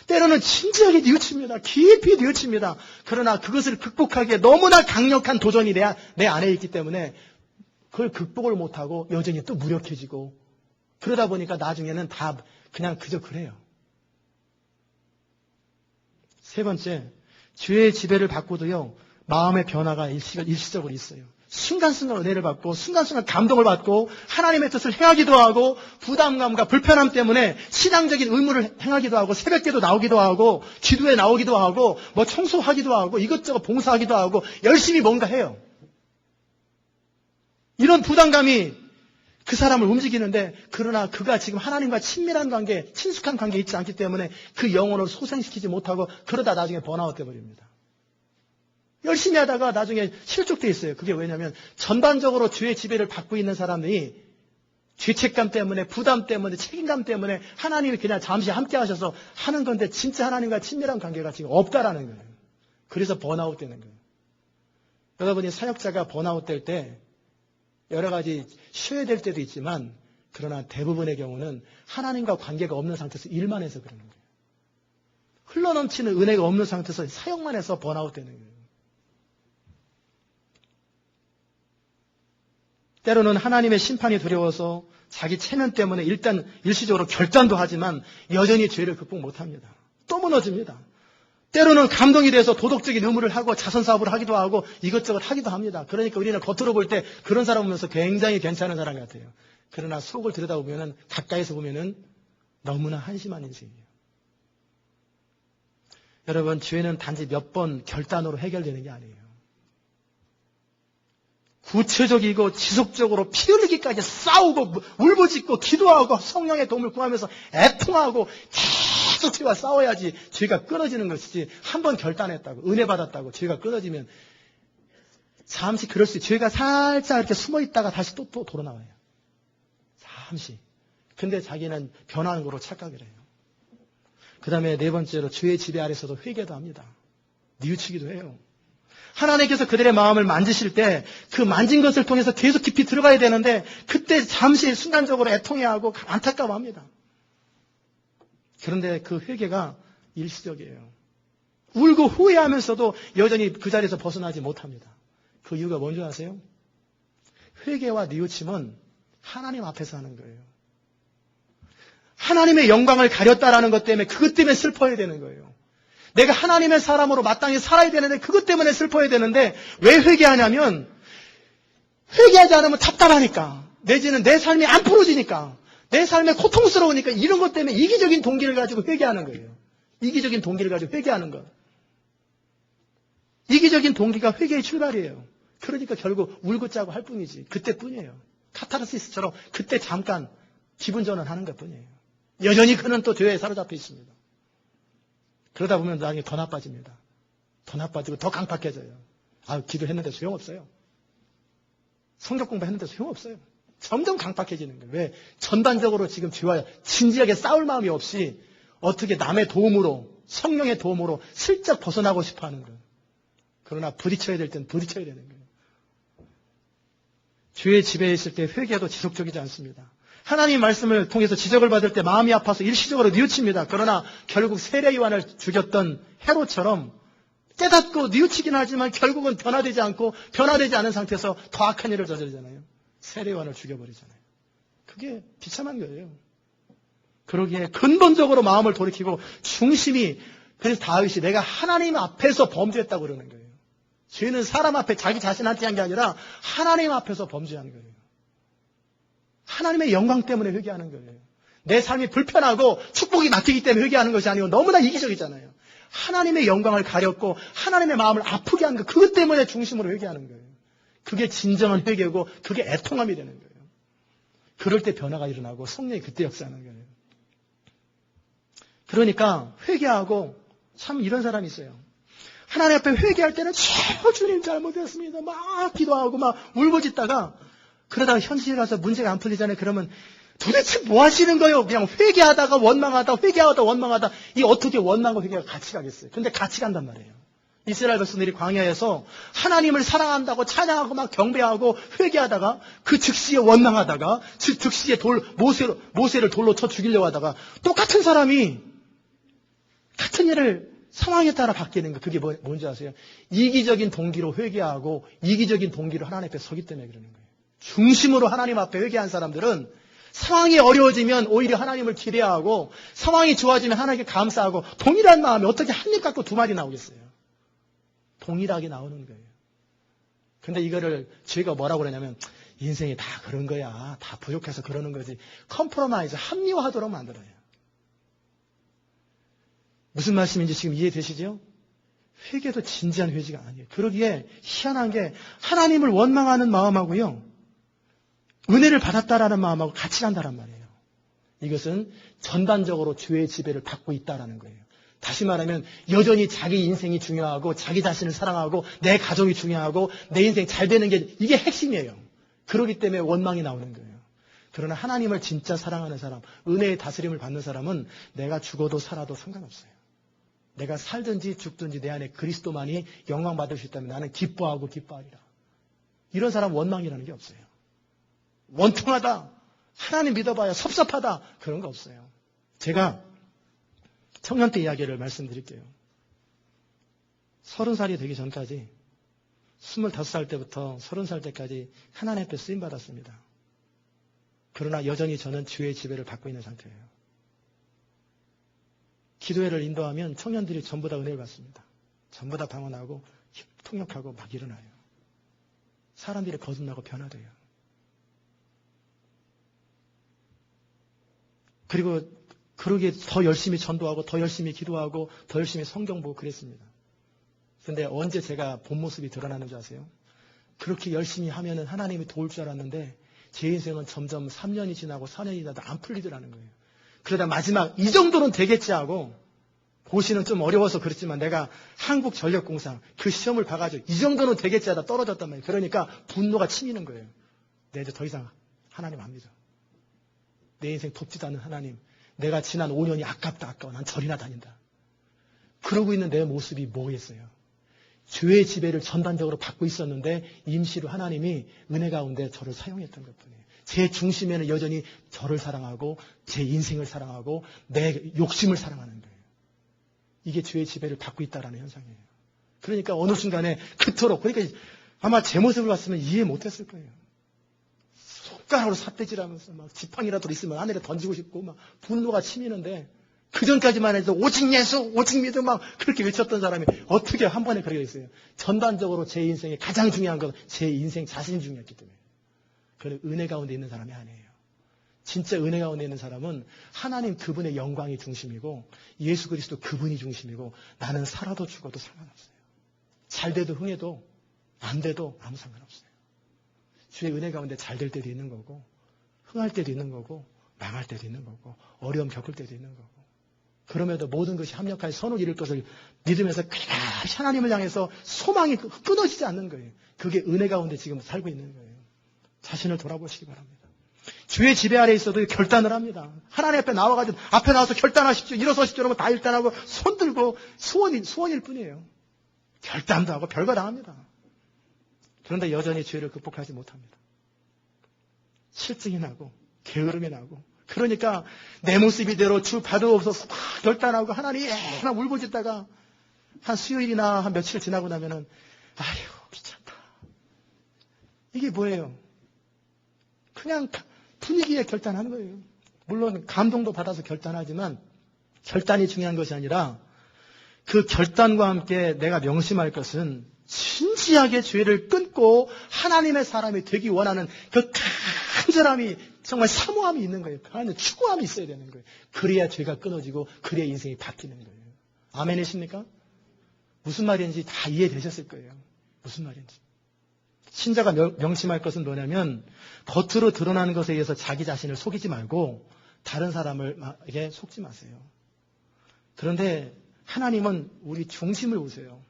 때로는 진지하게 뉘우칩니다. 깊이 뉘우칩니다. 그러나 그것을 극복하기에 너무나 강력한 도전이 내 안에 있기 때문에 그걸 극복을 못하고 여전히 또 무력해지고 그러다 보니까 나중에는 다 그냥 그저 그래요. 세 번째, 죄의 지배를 받고도요. 마음의 변화가 일시적으로 있어요. 순간순간 은혜를 받고 순간순간 감동을 받고 하나님의 뜻을 행하기도 하고 부담감과 불편함 때문에 신앙적인 의무를 행하기도 하고 새벽기도 나오기도 하고 기도에 나오기도 하고 뭐 청소하기도 하고 이것저것 봉사하기도 하고 열심히 뭔가 해요. 이런 부담감이 그 사람을 움직이는데 그러나 그가 지금 하나님과 친밀한 관계, 친숙한 관계에 있지 않기 때문에 그 영혼을 소생시키지 못하고 그러다 나중에 번아웃 돼버립니다. 열심히 하다가 나중에 실족돼 있어요. 그게 왜냐하면 전반적으로 죄의 지배를 받고 있는 사람들이 죄책감 때문에 부담 때문에 책임감 때문에 하나님이 그냥 잠시 함께 하셔서 하는 건데 진짜 하나님과 친밀한 관계가 지금 없다라는 거예요. 그래서 번아웃 되는 거예요. 여러분이 사역자가 번아웃 될 때 여러 가지 쉬어야 될 때도 있지만 그러나 대부분의 경우는 하나님과 관계가 없는 상태에서 일만 해서 그러는 거예요. 흘러넘치는 은혜가 없는 상태에서 사역만 해서 번아웃 되는 거예요. 때로는 하나님의 심판이 두려워서 자기 체면 때문에 일단 일시적으로 결단도 하지만 여전히 죄를 극복 못합니다. 또 무너집니다. 때로는 감동이 돼서 도덕적인 의무를 하고 자선사업을 하기도 하고 이것저것 하기도 합니다. 그러니까 우리는 겉으로 볼 때 그런 사람 보면서 굉장히 괜찮은 사람 같아요. 그러나 속을 들여다보면 가까이서 보면 너무나 한심한 인생이에요. 여러분, 죄는 단지 몇 번 결단으로 해결되는 게 아니에요. 구체적이고 지속적으로 피 흘리기까지 싸우고 울부짖고 기도하고 성령의 도움을 구하면서 애통하고 계속 죄와 싸워야지 죄가 끊어지는 것이지 한 번 결단했다고 은혜 받았다고 죄가 끊어지면 잠시 그럴 수 있어요. 죄가 살짝 이렇게 숨어 있다가 다시 또 돌아나와요. 잠시. 근데 자기는 변하는 거로 착각을 해요. 그 다음에 네 번째로 죄의 지배 아래서도 회개도 합니다. 뉘우치기도 해요. 하나님께서 그들의 마음을 만지실 때 그 만진 것을 통해서 계속 깊이 들어가야 되는데 그때 잠시 순간적으로 애통해하고 안타까워합니다. 그런데 그 회개가 일시적이에요. 울고 후회하면서도 여전히 그 자리에서 벗어나지 못합니다. 그 이유가 뭔지 아세요? 회개와 뉘우침은 하나님 앞에서 하는 거예요. 하나님의 영광을 가렸다라는 것 때문에 그것 때문에 슬퍼야 되는 거예요. 내가 하나님의 사람으로 마땅히 살아야 되는데 그것 때문에 슬퍼야 되는데 왜 회개하냐면 회개하지 않으면 답답하니까 내지는 내 삶이 안 풀어지니까 내 삶이 고통스러우니까 이런 것 때문에 이기적인 동기를 가지고 회개하는 거예요. 이기적인 동기를 가지고 회개하는 것. 이기적인 동기가 회개의 출발이에요. 그러니까 결국 울고 짜고 할 뿐이지. 그때뿐이에요. 카타르시스처럼 그때 잠깐 기분 전환하는 것뿐이에요. 여전히 그는 또 죄에 사로잡혀 있습니다. 그러다 보면 나중에 더 나빠집니다. 더 나빠지고 더 강팍해져요. 기도했는데 소용없어요. 성경 공부했는데 소용없어요. 점점 강팍해지는 거예요. 왜? 전반적으로 지금 죄와 진지하게 싸울 마음이 없이 어떻게 남의 도움으로, 성령의 도움으로 슬쩍 벗어나고 싶어 하는 거예요. 그러나 부딪혀야 될 땐 부딪혀야 되는 거예요. 죄의 지배에 있을 때 회개도 지속적이지 않습니다. 하나님의 말씀을 통해서 지적을 받을 때 마음이 아파서 일시적으로 뉘우칩니다. 그러나 결국 세례 요한을 죽였던 헤롯처럼 깨닫고 뉘우치긴 하지만 결국은 변화되지 않고 변화되지 않은 상태에서 더 악한 일을 저지르잖아요. 세례 요한을 죽여버리잖아요. 그게 비참한 거예요. 그러기에 근본적으로 마음을 돌이키고 중심이 그래서 다윗이 내가 하나님 앞에서 범죄했다고 그러는 거예요. 죄는 사람 앞에 자기 자신한테 한 게 아니라 하나님 앞에서 범죄한 거예요. 하나님의 영광 때문에 회개하는 거예요. 내 삶이 불편하고 축복이 막히기 때문에 회개하는 것이 아니고 너무나 이기적이잖아요. 하나님의 영광을 가렸고 하나님의 마음을 아프게 한 것, 그것 때문에 중심으로 회개하는 거예요. 그게 진정한 회개고 그게 애통함이 되는 거예요. 그럴 때 변화가 일어나고 성령이 그때 역사하는 거예요. 그러니까 회개하고 참 이런 사람이 있어요. 하나님 앞에 회개할 때는 주님 잘못했습니다. 막 기도하고 막 울부짖다가 그러다가 현실에 가서 문제가 안 풀리잖아요. 그러면 도대체 뭐 하시는 거예요? 그냥 회개하다가 원망하다, 회개하다 원망하다. 이 어떻게 원망과 회개가 같이 가겠어요? 근데 같이 간단 말이에요. 이스라엘 백성들이 광야에서 하나님을 사랑한다고 찬양하고 막 경배하고 회개하다가 그 즉시에 원망하다가 즉시에 모세를 돌로 쳐 죽이려고 하다가 똑같은 사람이 같은 일을 상황에 따라 바뀌는 거. 그게 뭔지 아세요? 이기적인 동기로 회개하고 이기적인 동기로 하나님 앞에 서기 때문에 그러는 거예요. 중심으로 하나님 앞에 회개한 사람들은 상황이 어려워지면 오히려 하나님을 기대하고 상황이 좋아지면 하나님께 감사하고 동일한 마음에 어떻게 한 입 갖고 두 마리 나오겠어요? 동일하게 나오는 거예요. 근데 이거를 저희가 뭐라고 그러냐면 인생이 다 그런 거야. 다 부족해서 그러는 거지. 컴프로마이즈, 합리화하도록 만들어요. 무슨 말씀인지 지금 이해되시죠? 회개도 진지한 회개가 아니에요. 그러기에 희한한 게 하나님을 원망하는 마음하고요. 은혜를 받았다라는 마음하고 같이 간다란 말이에요. 이것은 전반적으로 죄의 지배를 받고 있다라는 거예요. 다시 말하면 여전히 자기 인생이 중요하고 자기 자신을 사랑하고 내 가정이 중요하고 내 인생 잘 되는 게 이게 핵심이에요. 그렇기 때문에 원망이 나오는 거예요. 그러나 하나님을 진짜 사랑하는 사람, 은혜의 다스림을 받는 사람은 내가 죽어도 살아도 상관없어요. 내가 살든지 죽든지 내 안에 그리스도만이 영광 받을 수 있다면 나는 기뻐하고 기뻐하리라. 이런 사람 원망이라는 게 없어요. 원통하다, 하나님 믿어봐야 섭섭하다, 그런 거 없어요. 제가 청년 때 이야기를 말씀드릴게요. 30살이 되기 전까지 25살 때부터 30살 때까지 하나님 앞에 쓰임받았습니다. 그러나 여전히 저는 죄의 지배를 받고 있는 상태예요. 기도회를 인도하면 청년들이 전부 다 은혜를 받습니다. 전부 다 방언하고 통역하고 막 일어나요. 사람들이 거듭나고 변화돼요. 그리고 그러기에 더 열심히 전도하고 더 열심히 기도하고 더 열심히 성경 보고 그랬습니다. 그런데 언제 제가 본 모습이 드러나는 줄 아세요? 그렇게 열심히 하면은 하나님이 도울 줄 알았는데 제 인생은 점점 3년이 지나고 4년이 지나도 안 풀리더라는 거예요. 그러다 마지막 이 정도는 되겠지 하고 고시는 좀 어려워서 그렇지만 내가 한국전력공사 그 시험을 봐가지고 이 정도는 되겠지 하다 떨어졌단 말이에요. 그러니까 분노가 치미는 거예요. 내 이제 더 이상 하나님 안 믿어. 내 인생 돕지도 않는 하나님. 내가 지난 5년이 아깝다 아까워. 난 절이나 다닌다. 그러고 있는 내 모습이 뭐겠어요? 죄의 지배를 전반적으로 받고 있었는데 임시로 하나님이 은혜 가운데 저를 사용했던 것뿐이에요. 제 중심에는 여전히 저를 사랑하고 제 인생을 사랑하고 내 욕심을 사랑하는 거예요. 이게 죄의 지배를 받고 있다라는 현상이에요. 그러니까 어느 순간에 그토록 그러니까 아마 제 모습을 봤으면 이해 못했을 거예요. 숟가락으로 삿대질하면서 막 지팡이라도 있으면 하늘에 던지고 싶고 막 분노가 치미는데 그 전까지만 해도 오직 예수, 오직 믿음 막 그렇게 외쳤던 사람이 어떻게 한 번에 그렇게 됐어요? 전반적으로 제 인생에 가장 중요한 건 제 인생 자신이 중요했기 때문에. 그는 은혜 가운데 있는 사람이 아니에요. 진짜 은혜 가운데 있는 사람은 하나님 그분의 영광이 중심이고 예수 그리스도 그분이 중심이고 나는 살아도 죽어도 상관없어요. 잘 돼도 흥해도 안 돼도 아무 상관없어요. 주의 은혜 가운데 잘 될 때도 있는 거고 흥할 때도 있는 거고 망할 때도 있는 거고 어려움 겪을 때도 있는 거고 그럼에도 모든 것이 합력하여 선을 이룰 것을 믿으면서 끝까지 하나님을 향해서 소망이 끊어지지 않는 거예요. 그게 은혜 가운데 지금 살고 있는 거예요. 자신을 돌아보시기 바랍니다. 주의 지배 아래 있어도 결단을 합니다. 하나님 앞에 나와가지고 앞에 나와서 결단하십시오. 일어서십시오. 여러분 다 일단하고 손 들고 소원일 뿐이에요. 결단도 하고 별거 다 합니다. 그런데 여전히 죄를 극복하지 못합니다. 실증이 나고 게으름이 나고 그러니까 내 모습 이대로 주 받아옵소서 막 결단하고 하나님 막 울부짖다가 한 수요일이나 한 며칠 지나고 나면은 아휴 귀찮다. 이게 뭐예요? 그냥 분위기에 결단하는 거예요. 물론 감동도 받아서 결단하지만 결단이 중요한 것이 아니라 그 결단과 함께 내가 명심할 것은 진지하게 죄를 끊고 하나님의 사람이 되기 원하는 그 간절함이 정말 사모함이 있는 거예요. 그 안에 추구함이 있어야 되는 거예요. 그래야 죄가 끊어지고 그래야 인생이 바뀌는 거예요. 아멘이십니까? 무슨 말인지 다 이해되셨을 거예요. 무슨 말인지. 신자가 명심할 것은 뭐냐면 겉으로 드러나는 것에 의해서 자기 자신을 속이지 말고 다른 사람에게 속지 마세요. 그런데 하나님은 우리 중심을 보세요.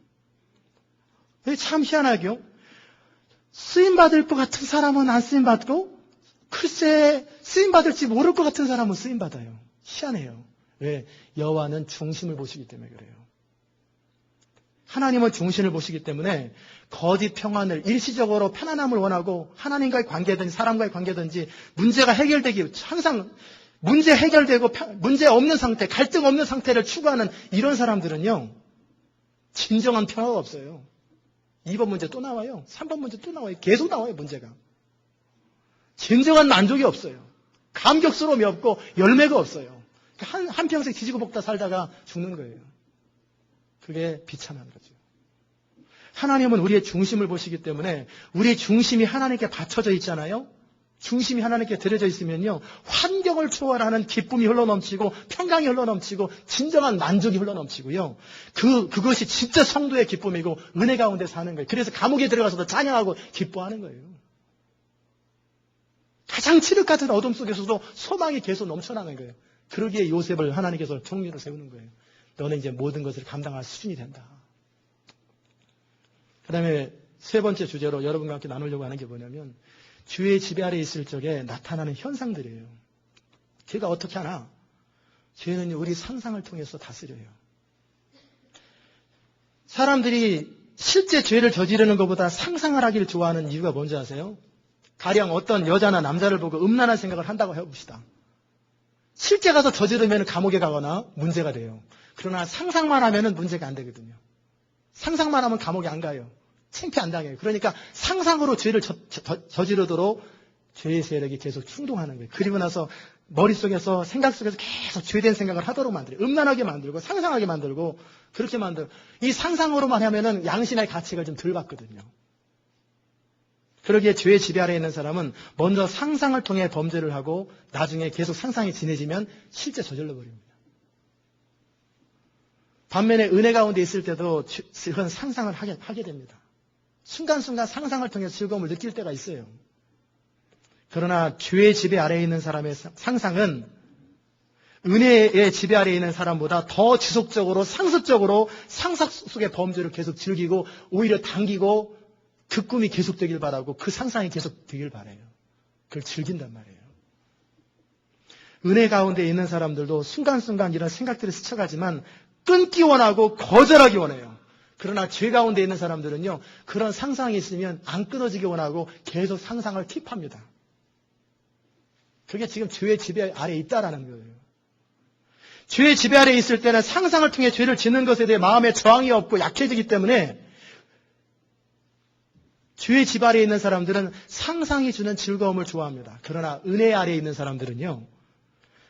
참 희한하게요. 쓰임받을 것 같은 사람은 안 쓰임받고 글쎄 쓰임받을지 모를 것 같은 사람은 쓰임받아요. 희한해요. 왜? 여호와는 중심을 보시기 때문에 그래요. 하나님은 중심을 보시기 때문에 거짓 평안을 일시적으로 편안함을 원하고 하나님과의 관계든지 사람과의 관계든지 문제가 해결되기 항상 문제 해결되고 문제 없는 상태, 갈등 없는 상태를 추구하는 이런 사람들은요. 진정한 평화가 없어요. 2번 문제 또 나와요. 3번 문제 또 나와요. 계속 나와요, 문제가. 진정한 만족이 없어요. 감격스러움이 없고 열매가 없어요. 한평생 뒤지고 볶다 살다가 죽는 거예요. 그게 비참한 거죠. 하나님은 우리의 중심을 보시기 때문에 우리의 중심이 하나님께 받쳐져 있잖아요. 중심이 하나님께 들여져 있으면요. 환경을 초월하는 기쁨이 흘러넘치고 평강이 흘러넘치고 진정한 만족이 흘러넘치고요. 그것이 진짜 성도의 기쁨이고 은혜 가운데 사는 거예요. 그래서 감옥에 들어가서도 찬양하고 기뻐하는 거예요. 가장 칠흑 같은 어둠 속에서도 소망이 계속 넘쳐나는 거예요. 그러기에 요셉을 하나님께서 총리로 세우는 거예요. 너는 이제 모든 것을 감당할 수준이 된다. 그 다음에 세 번째 주제로 여러분과 함께 나누려고 하는 게 뭐냐면 주의 지배 아래 있을 적에 나타나는 현상들이에요. 죄가 어떻게 하나? 죄는 우리 상상을 통해서 다스려요. 사람들이 실제 죄를 저지르는 것보다 상상을 하기를 좋아하는 이유가 뭔지 아세요? 가령 어떤 여자나 남자를 보고 음란한 생각을 한다고 해봅시다. 실제 가서 저지르면 감옥에 가거나 문제가 돼요. 그러나 상상만 하면 문제가 안 되거든요. 상상만 하면 감옥에 안 가요. 창피 안 당해요. 그러니까 상상으로 죄를 저지르도록 죄의 세력이 계속 충동하는 거예요. 그리고 나서 머릿속에서 생각 속에서 계속 죄된 생각을 하도록 만들어요. 음란하게 만들고 상상하게 만들고 그렇게 만들고 이 상상으로만 하면은 양심의 가책을 좀 덜 받거든요. 그러기에 죄의 지배 아래에 있는 사람은 먼저 상상을 통해 범죄를 하고 나중에 계속 상상이 진해지면 실제 저질러 버립니다. 반면에 은혜 가운데 있을 때도 그런 상상을 하게 됩니다. 순간순간 상상을 통해 즐거움을 느낄 때가 있어요. 그러나 죄의 지배 아래에 있는 사람의 상상은 은혜의 지배 아래에 있는 사람보다 더 지속적으로 상습적으로 상상 속의 범죄를 계속 즐기고 오히려 당기고 그 꿈이 계속되길 바라고 그 상상이 계속되길 바라요. 그걸 즐긴단 말이에요. 은혜 가운데 있는 사람들도 순간순간 이런 생각들이 스쳐가지만 끊기 원하고 거절하기 원해요. 그러나 죄 가운데 있는 사람들은요. 그런 상상이 있으면 안 끊어지기 원하고 계속 상상을 킵합니다. 그게 지금 죄의 지배 아래에 있다라는 거예요. 죄의 지배 아래에 있을 때는 상상을 통해 죄를 짓는 것에 대해 마음에 저항이 없고 약해지기 때문에 주의 집 아래에 있는 사람들은 상상이 주는 즐거움을 좋아합니다. 그러나 은혜 아래에 있는 사람들은요,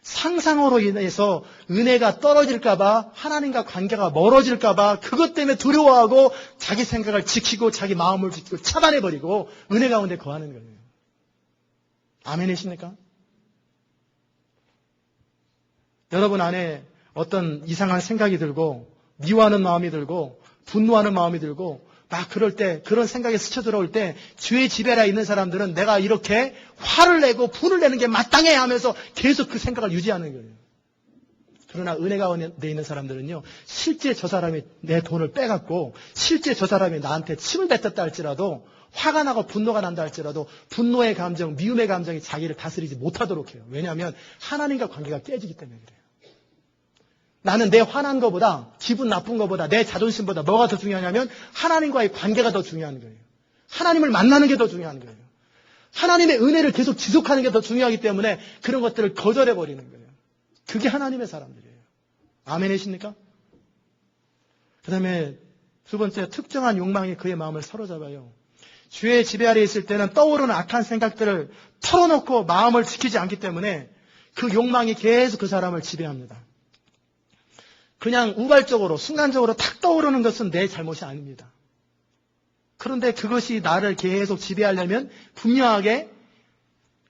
상상으로 인해서 은혜가 떨어질까봐, 하나님과 관계가 멀어질까봐 그것 때문에 두려워하고 자기 생각을 지키고 자기 마음을 지키고 차단해버리고 은혜 가운데 거하는 거예요. 아멘이십니까? 여러분 안에 어떤 이상한 생각이 들고 미워하는 마음이 들고 분노하는 마음이 들고 막 그럴 때, 그런 생각에 스쳐 들어올 때 주의 지배라 있는 사람들은 내가 이렇게 화를 내고 분을 내는 게 마땅해 하면서 계속 그 생각을 유지하는 거예요. 그러나 은혜 가운데 있는 사람들은요, 실제 저 사람이 내 돈을 빼갔고 실제 저 사람이 나한테 침을 뱉었다 할지라도, 화가 나고 분노가 난다 할지라도 분노의 감정, 미움의 감정이 자기를 다스리지 못하도록 해요. 왜냐하면 하나님과 관계가 깨지기 때문에 그래요. 나는 내 화난 것보다, 기분 나쁜 것보다, 내 자존심보다 뭐가 더 중요하냐면 하나님과의 관계가 더 중요한 거예요. 하나님을 만나는 게 더 중요한 거예요. 하나님의 은혜를 계속 지속하는 게 더 중요하기 때문에 그런 것들을 거절해버리는 거예요. 그게 하나님의 사람들이에요. 아멘이십니까? 그 다음에 두 번째, 특정한 욕망이 그의 마음을 사로잡아요. 주의 지배 아래에 있을 때는 떠오르는 악한 생각들을 털어놓고 마음을 지키지 않기 때문에 그 욕망이 계속 그 사람을 지배합니다. 그냥 우발적으로, 순간적으로 탁 떠오르는 것은 내 잘못이 아닙니다. 그런데 그것이 나를 계속 지배하려면 분명하게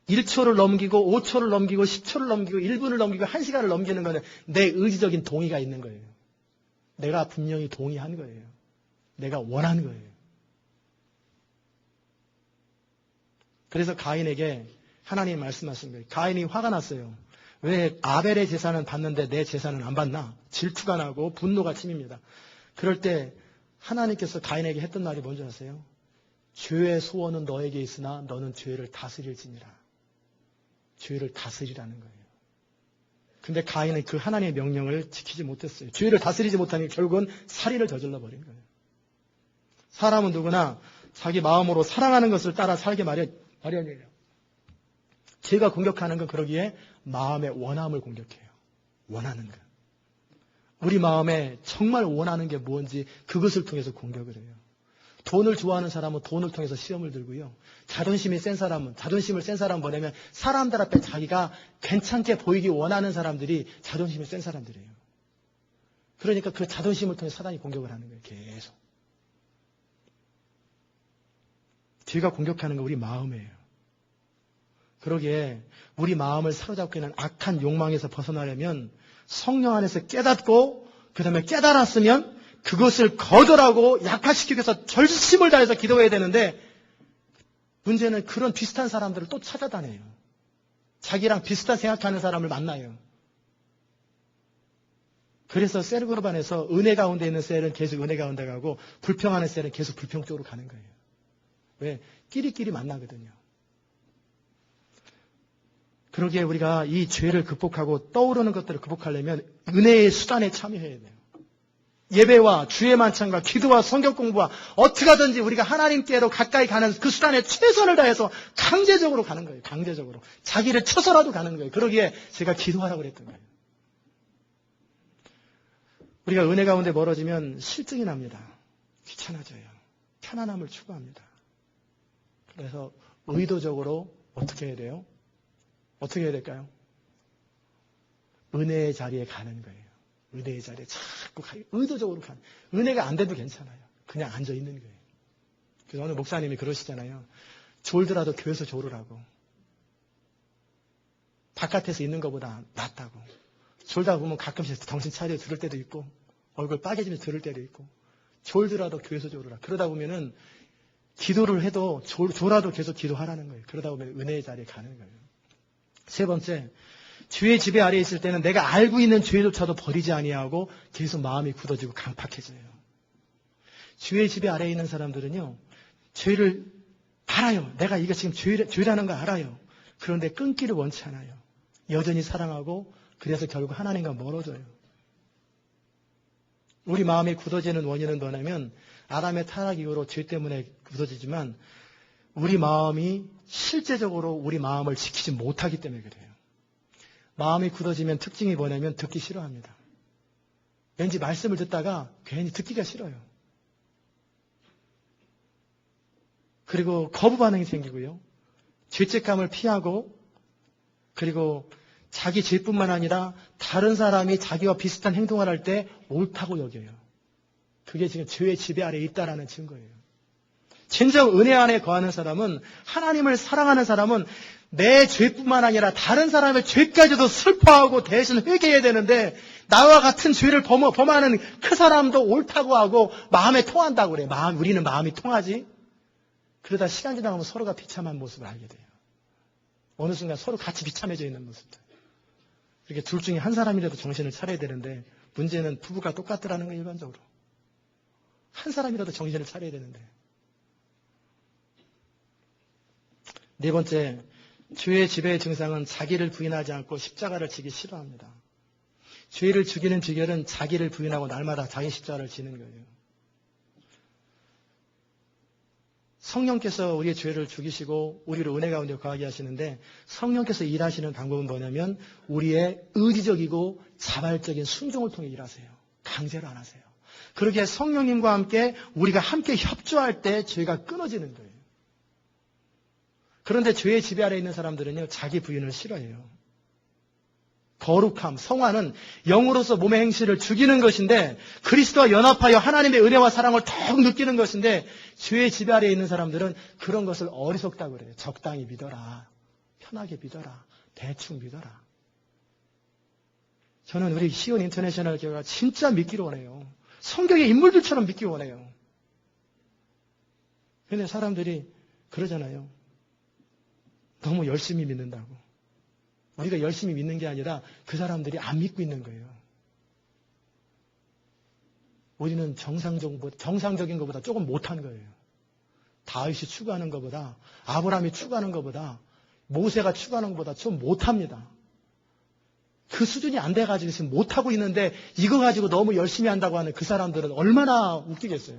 1초를 넘기고 5초를 넘기고 10초를 넘기고 1분을 넘기고 1시간을 넘기는 것은 내 의지적인 동의가 있는 거예요. 내가 분명히 동의한 거예요. 내가 원하는 거예요. 그래서 가인에게 하나님이 말씀하신 거예요. 가인이 화가 났어요. 왜 아벨의 제사는 받는데 내 제사는 안 받나? 질투가 나고 분노가 침입니다. 그럴 때 하나님께서 가인에게 했던 말이 뭔지 아세요? 죄의 소원은 너에게 있으나 너는 죄를 다스릴지니라. 죄를 다스리라는 거예요. 근데 가인은 그 하나님의 명령을 지키지 못했어요. 죄를 다스리지 못하니 결국은 살인을 저질러 버린 거예요. 사람은 누구나 자기 마음으로 사랑하는 것을 따라 살기 마련이에요. 죄가 공격하는 건 그러기에 마음의 원함을 공격해요. 원하는 것. 우리 마음에 정말 원하는 게 뭔지 그것을 통해서 공격을 해요. 돈을 좋아하는 사람은 돈을 통해서 시험을 들고요. 자존심이 센 사람은, 자존심을 센 사람 뭐냐면 사람들 앞에 자기가 괜찮게 보이기 원하는 사람들이 자존심이 센 사람들이에요. 그러니까 그 자존심을 통해 사단이 공격을 하는 거예요. 계속. 죄가 공격하는 건 우리 마음이에요. 그러기에 우리 마음을 사로잡고 있는 악한 욕망에서 벗어나려면 성령 안에서 깨닫고 그 다음에 깨달았으면 그것을 거절하고 약화시키기 위해서 절심을 다해서 기도해야 되는데 문제는 그런 비슷한 사람들을 또 찾아다녀요. 자기랑 비슷한 생각하는 사람을 만나요. 그래서 셀 그룹 안에서 은혜 가운데 있는 셀은 계속 은혜 가운데 가고 불평하는 셀은 계속 불평 쪽으로 가는 거예요. 왜? 끼리끼리 만나거든요. 그러기에 우리가 이 죄를 극복하고 떠오르는 것들을 극복하려면 은혜의 수단에 참여해야 돼요. 예배와 주의 만찬과 기도와 성경 공부와 어떻게 하든지 우리가 하나님께로 가까이 가는 그 수단에 최선을 다해서 강제적으로 가는 거예요. 강제적으로. 자기를 쳐서라도 가는 거예요. 그러기에 제가 기도하라고 그랬던 거예요. 우리가 은혜 가운데 멀어지면 실증이 납니다. 귀찮아져요. 편안함을 추구합니다. 그래서 의도적으로 어떻게 해야 돼요? 어떻게 해야 될까요? 은혜의 자리에 가는 거예요. 은혜의 자리에 자꾸 의도적으로 가는. 은혜가 안 돼도 괜찮아요. 그냥 앉아 있는 거예요. 그래서 오늘 목사님이 그러시잖아요. 졸더라도 교회에서 졸으라고. 바깥에서 있는 것보다 낫다고. 졸다 보면 가끔씩 정신 차려 들을 때도 있고 얼굴 빨개지면서 들을 때도 있고 졸더라도 교회에서 졸으라. 그러다 보면은 기도를 해도 졸아도 계속 기도하라는 거예요. 그러다 보면 은혜의 자리에 가는 거예요. 세 번째, 주의 지배 아래에 있을 때는 내가 알고 있는 죄조차도 버리지 아니하고 계속 마음이 굳어지고 강팍해져요. 주의 지배 아래에 있는 사람들은요, 죄를 알아요. 내가 이거 지금 죄라는 거 알아요. 그런데 끊기를 원치 않아요. 여전히 사랑하고 그래서 결국 하나님과 멀어져요. 우리 마음이 굳어지는 원인은 뭐냐면 아담의 타락 이후로 죄 때문에 굳어지지만 우리 마음이 실제적으로 우리 마음을 지키지 못하기 때문에 그래요. 마음이 굳어지면 특징이 뭐냐면 듣기 싫어합니다. 왠지 말씀을 듣다가 괜히 듣기가 싫어요. 그리고 거부 반응이 생기고요. 죄책감을 피하고 그리고 자기 죄뿐만 아니라 다른 사람이 자기와 비슷한 행동을 할 때 옳다고 여겨요. 그게 지금 죄의 지배 아래에 있다라는 증거예요. 진정 은혜 안에 거하는 사람은, 하나님을 사랑하는 사람은 내 죄뿐만 아니라 다른 사람의 죄까지도 슬퍼하고 대신 회개해야 되는데, 나와 같은 죄를 범하는 그 사람도 옳다고 하고 마음에 통한다고 그래요. 우리는 마음이 통하지. 그러다 시간 지나가면 서로가 비참한 모습을 알게 돼요. 어느 순간 서로 같이 비참해져 있는 모습들. 이렇게 둘 중에 한 사람이라도 정신을 차려야 되는데, 문제는 부부가 똑같더라는 거예요. 일반적으로 한 사람이라도 정신을 차려야 되는데. 네 번째, 죄의 지배의 증상은 자기를 부인하지 않고 십자가를 지기 싫어합니다. 죄를 죽이는 비결은 자기를 부인하고 날마다 자기 십자가를 지는 거예요. 성령께서 우리의 죄를 죽이시고 우리를 은혜 가운데 거하게 하시는데, 성령께서 일하시는 방법은 뭐냐면 우리의 의지적이고 자발적인 순종을 통해 일하세요. 강제로 안 하세요. 그렇게 성령님과 함께 우리가 함께 협조할 때 죄가 끊어지는 거예요. 그런데 죄의 지배 아래 있는 사람들은요, 자기 부인을 싫어해요. 거룩함, 성화는 영으로서 몸의 행실을 죽이는 것인데, 그리스도와 연합하여 하나님의 은혜와 사랑을 더욱 느끼는 것인데, 죄의 지배 아래에 있는 사람들은 그런 것을 어리석다고 그래요. 적당히 믿어라. 편하게 믿어라. 대충 믿어라. 저는 우리 시온 인터내셔널 교회가 진짜 믿기를 원해요. 성경의 인물들처럼 믿기 원해요. 그런데 사람들이 그러잖아요. 너무 열심히 믿는다고. 우리가 열심히 믿는 게 아니라 그 사람들이 안 믿고 있는 거예요. 우리는 정상적인 것보다 조금 못한 거예요. 다윗이 추구하는 것보다, 아브라함이 추구하는 것보다, 모세가 추구하는 것보다 좀 못합니다. 그 수준이 안 돼가지고 지금 못하고 있는데, 이거 가지고 너무 열심히 한다고 하는 그 사람들은 얼마나 웃기겠어요.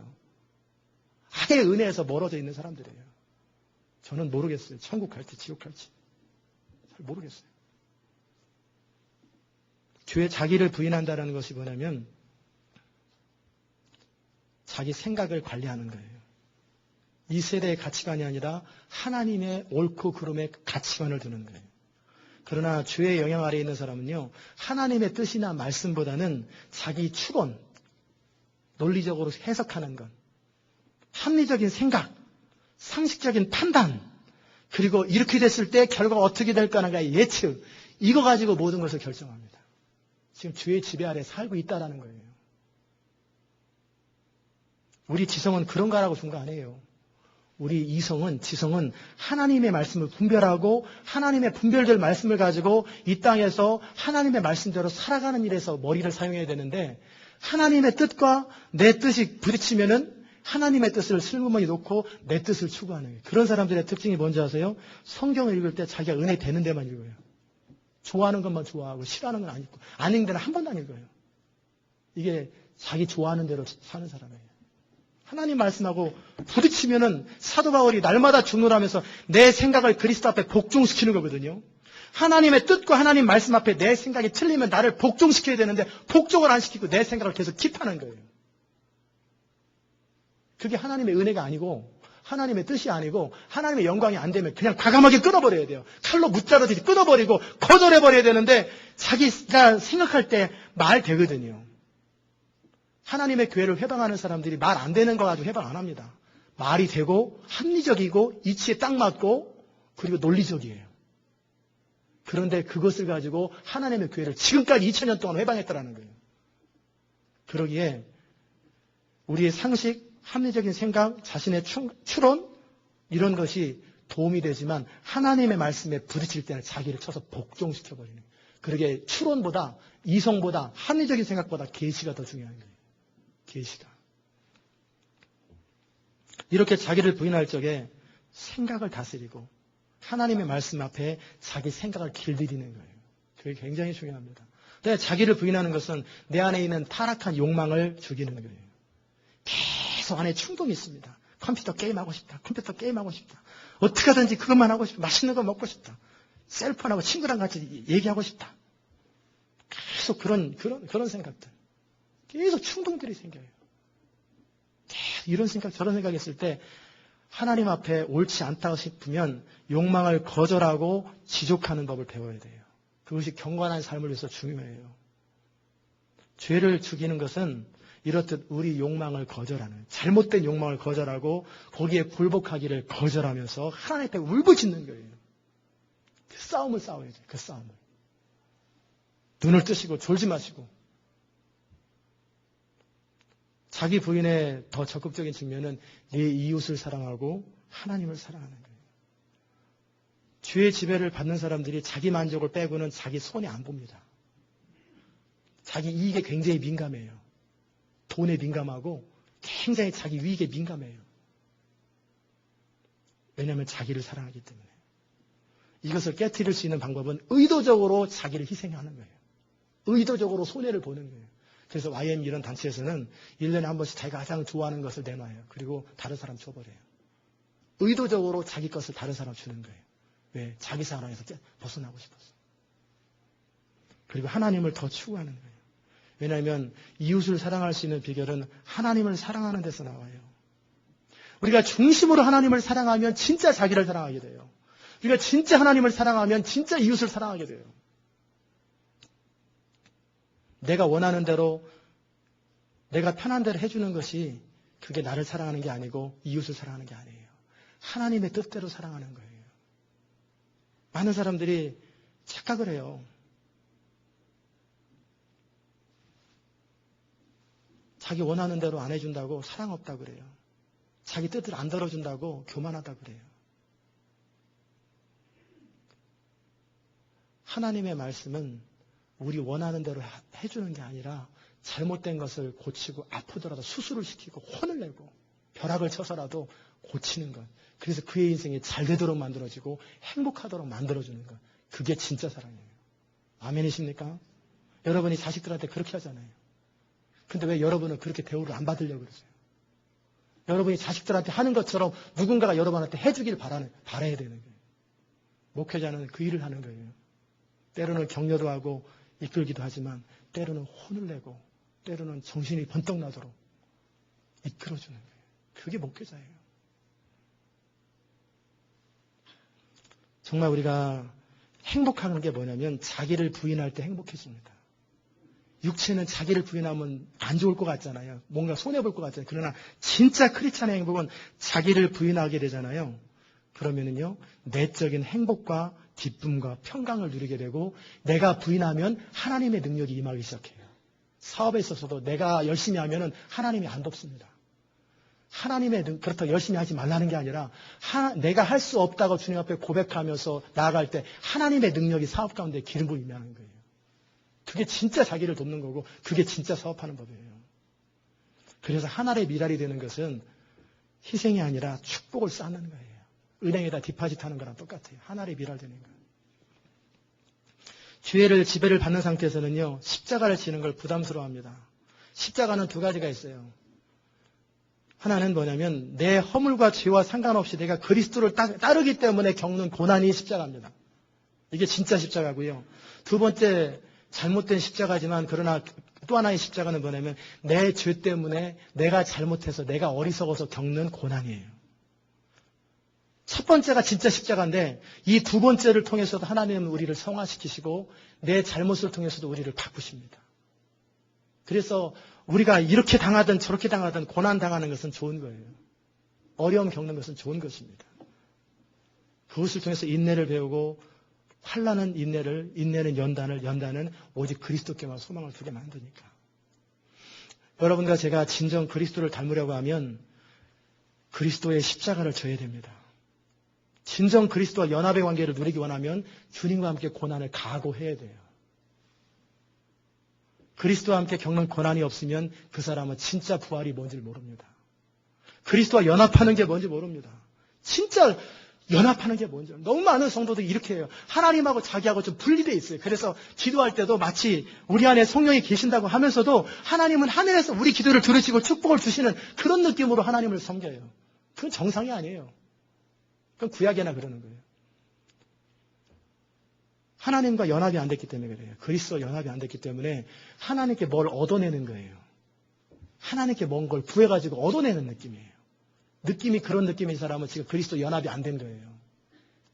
아예 은혜에서 멀어져 있는 사람들이에요. 저는 모르겠어요. 천국 갈지 지옥 갈지 잘 모르겠어요. 죄에 자기를 부인한다는 것이 뭐냐면 자기 생각을 관리하는 거예요. 이 세대의 가치관이 아니라 하나님의 옳고 그름의 가치관을 두는 거예요. 그러나 죄의 영향 아래에 있는 사람은요, 하나님의 뜻이나 말씀보다는 자기 추론, 논리적으로 해석하는 것, 합리적인 생각, 상식적인 판단, 그리고 이렇게 됐을 때 결과가 어떻게 될까라는 예측, 이거 가지고 모든 것을 결정합니다. 지금 죄의 지배 아래 살고 있다는 거예요. 우리 지성은 그런 거라고 준 거 아니에요. 우리 지성은 하나님의 말씀을 분별하고 하나님의 분별될 말씀을 가지고 이 땅에서 하나님의 말씀대로 살아가는 일에서 머리를 사용해야 되는데, 하나님의 뜻과 내 뜻이 부딪히면은 하나님의 뜻을 슬그머니 놓고 내 뜻을 추구하는 거예요. 그런 사람들의 특징이 뭔지 아세요? 성경을 읽을 때 자기가 은혜 되는 데만 읽어요. 좋아하는 것만 좋아하고 싫어하는 건 안 읽고, 안 읽는 데는 한 번도 안 읽어요. 이게 자기 좋아하는 대로 사는 사람이에요. 하나님 말씀하고 부딪히면은 사도 바울이 날마다 주문하면서 내 생각을 그리스도 앞에 복종시키는 거거든요. 하나님의 뜻과 하나님 말씀 앞에 내 생각이 틀리면 나를 복종시켜야 되는데 복종을 안 시키고 내 생각을 계속 킵하는 거예요. 그게 하나님의 은혜가 아니고 하나님의 뜻이 아니고 하나님의 영광이 안 되면 그냥 과감하게 끊어버려야 돼요. 칼로 무자르듯이 끊어버리고 거절해버려야 되는데 자기가 생각할 때 말 되거든요. 하나님의 교회를 회방하는 사람들이 말 안 되는 거 가지고 회방 안 합니다. 말이 되고 합리적이고 이치에 딱 맞고 그리고 논리적이에요. 그런데 그것을 가지고 하나님의 교회를 지금까지 2000년 동안 회방했다라는 거예요. 그러기에 우리의 상식, 합리적인 생각, 자신의 추론 이런 것이 도움이 되지만 하나님의 말씀에 부딪힐 때는 자기를 쳐서 복종시켜버리는 거예요. 그러기에 추론보다 이성보다 합리적인 생각보다 계시가 더 중요한 거예요. 계시가. 이렇게 자기를 부인할 적에 생각을 다스리고 하나님의 말씀 앞에 자기 생각을 길들이는 거예요. 그게 굉장히 중요합니다. 근데 자기를 부인하는 것은 내 안에 있는 타락한 욕망을 죽이는 거예요. 계속 안에 충동이 있습니다. 컴퓨터 게임하고 싶다. 컴퓨터 게임하고 싶다. 어떻게 하든지 그것만 하고 싶다. 맛있는 거 먹고 싶다. 셀폰하고 친구랑 같이 얘기하고 싶다. 계속 그런 생각들. 계속 충동들이 생겨요. 계속 이런 생각, 저런 생각 했을 때 하나님 앞에 옳지 않다고 싶으면 욕망을 거절하고 지족하는 법을 배워야 돼요. 그것이 경건한 삶을 위해서 중요해요. 죄를 죽이는 것은 이렇듯 우리 욕망을 거절하는, 잘못된 욕망을 거절하고 거기에 굴복하기를 거절하면서 하나님 앞에 울부짖는 거예요. 그 싸움을 싸워야죠. 그 싸움을. 눈을 뜨시고 졸지 마시고. 자기 부인의 더 적극적인 측면은 내 이웃을 사랑하고 하나님을 사랑하는 거예요. 죄의 지배를 받는 사람들이 자기 만족을 빼고는 자기 손에 안 봅니다. 자기 이익에 굉장히 민감해요. 돈에 민감하고 굉장히 자기 이익에 민감해요. 왜냐하면 자기를 사랑하기 때문에. 이것을 깨트릴 수 있는 방법은 의도적으로 자기를 희생하는 거예요. 의도적으로 손해를 보는 거예요. 그래서 YM 이런 단체에서는 1년에 한 번씩 자기가 가장 좋아하는 것을 내놔요. 그리고 다른 사람 줘버려요. 의도적으로 자기 것을 다른 사람 주는 거예요. 왜? 자기 사랑에서 벗어나고 싶어서. 그리고 하나님을 더 추구하는 거예요. 왜냐하면 이웃을 사랑할 수 있는 비결은 하나님을 사랑하는 데서 나와요. 우리가 중심으로 하나님을 사랑하면 진짜 자기를 사랑하게 돼요. 우리가 진짜 하나님을 사랑하면 진짜 이웃을 사랑하게 돼요. 내가 원하는 대로, 내가 편한 대로 해주는 것이 그게 나를 사랑하는 게 아니고 이웃을 사랑하는 게 아니에요. 하나님의 뜻대로 사랑하는 거예요. 많은 사람들이 착각을 해요. 자기 원하는 대로 안 해준다고 사랑 없다고 그래요. 자기 뜻을 안 들어준다고 교만하다고 그래요. 하나님의 말씀은 우리 원하는 대로 해주는 게 아니라 잘못된 것을 고치고 아프더라도 수술을 시키고 혼을 내고 벼락을 쳐서라도 고치는 것. 그래서 그의 인생이 잘 되도록 만들어지고 행복하도록 만들어주는 것. 그게 진짜 사랑이에요. 아멘이십니까? 여러분이 자식들한테 그렇게 하잖아요. 근데 왜 여러분은 그렇게 대우를 안 받으려고 그러세요? 여러분이 자식들한테 하는 것처럼 누군가가 여러분한테 해주길 바라야 되는 거예요. 목회자는 그 일을 하는 거예요. 때로는 격려도 하고 이끌기도 하지만 때로는 혼을 내고 때로는 정신이 번떡 나도록 이끌어주는 거예요. 그게 목회자예요. 정말 우리가 행복한 게 뭐냐면 자기를 부인할 때 행복해집니다. 육체는 자기를 부인하면 안 좋을 것 같잖아요. 뭔가 손해볼 것 같잖아요. 그러나 진짜 크리스찬의 행복은 자기를 부인하게 되잖아요. 그러면은요, 내적인 행복과 기쁨과 평강을 누리게 되고 내가 부인하면 하나님의 능력이 임하기 시작해요. 사업에 있어서도 내가 열심히 하면은 하나님이 안 돕습니다. 그렇다고 열심히 하지 말라는 게 아니라 내가 할 수 없다고 주님 앞에 고백하면서 나아갈 때 하나님의 능력이 사업 가운데 기름 부음이 임하는 거예요. 그게 진짜 자기를 돕는 거고 그게 진짜 사업하는 법이에요. 그래서 하나의 미랄이 되는 것은 희생이 아니라 축복을 쌓는 거예요. 은행에다 디파짓 하는 거랑 똑같아요. 하나의 미랄 되는 거예요. 죄를 지배를 받는 상태에서는요. 십자가를 지는 걸 부담스러워합니다. 십자가는 두 가지가 있어요. 하나는 뭐냐면 내 허물과 죄와 상관없이 내가 그리스도를 따르기 때문에 겪는 고난이 십자가입니다. 이게 진짜 십자가고요. 두 번째 잘못된 십자가지만 그러나 또 하나의 십자가는 뭐냐면 내 죄 때문에 내가 잘못해서 내가 어리석어서 겪는 고난이에요. 첫 번째가 진짜 십자가인데 이 두 번째를 통해서도 하나님은 우리를 성화시키시고 내 잘못을 통해서도 우리를 바꾸십니다. 그래서 우리가 이렇게 당하든 저렇게 당하든 고난 당하는 것은 좋은 거예요. 어려움 겪는 것은 좋은 것입니다. 그것을 통해서 인내를 배우고 환난은 인내는 연단은 오직 그리스도께만 소망을 두게 만드니까. 여러분과 제가 진정 그리스도를 닮으려고 하면 그리스도의 십자가를 져야 됩니다. 진정 그리스도와 연합의 관계를 누리기 원하면 주님과 함께 고난을 각오해야 돼요. 그리스도와 함께 겪는 고난이 없으면 그 사람은 진짜 부활이 뭔지 모릅니다. 그리스도와 연합하는 게 뭔지 모릅니다. 진짜 연합하는 게 뭔지. 너무 많은 성도들이 이렇게 해요. 하나님하고 자기하고 좀 분리되어 있어요. 그래서 기도할 때도 마치 우리 안에 성령이 계신다고 하면서도 하나님은 하늘에서 우리 기도를 들으시고 축복을 주시는 그런 느낌으로 하나님을 섬겨요. 그건 정상이 아니에요. 그건 구약이나 그러는 거예요. 하나님과 연합이 안 됐기 때문에 그래요. 그리스도와 연합이 안 됐기 때문에 하나님께 뭘 얻어내는 거예요. 하나님께 뭔 걸 구해가지고 얻어내는 느낌이에요. 느낌이 그런 느낌인 사람은 지금 그리스도 연합이 안 된 거예요.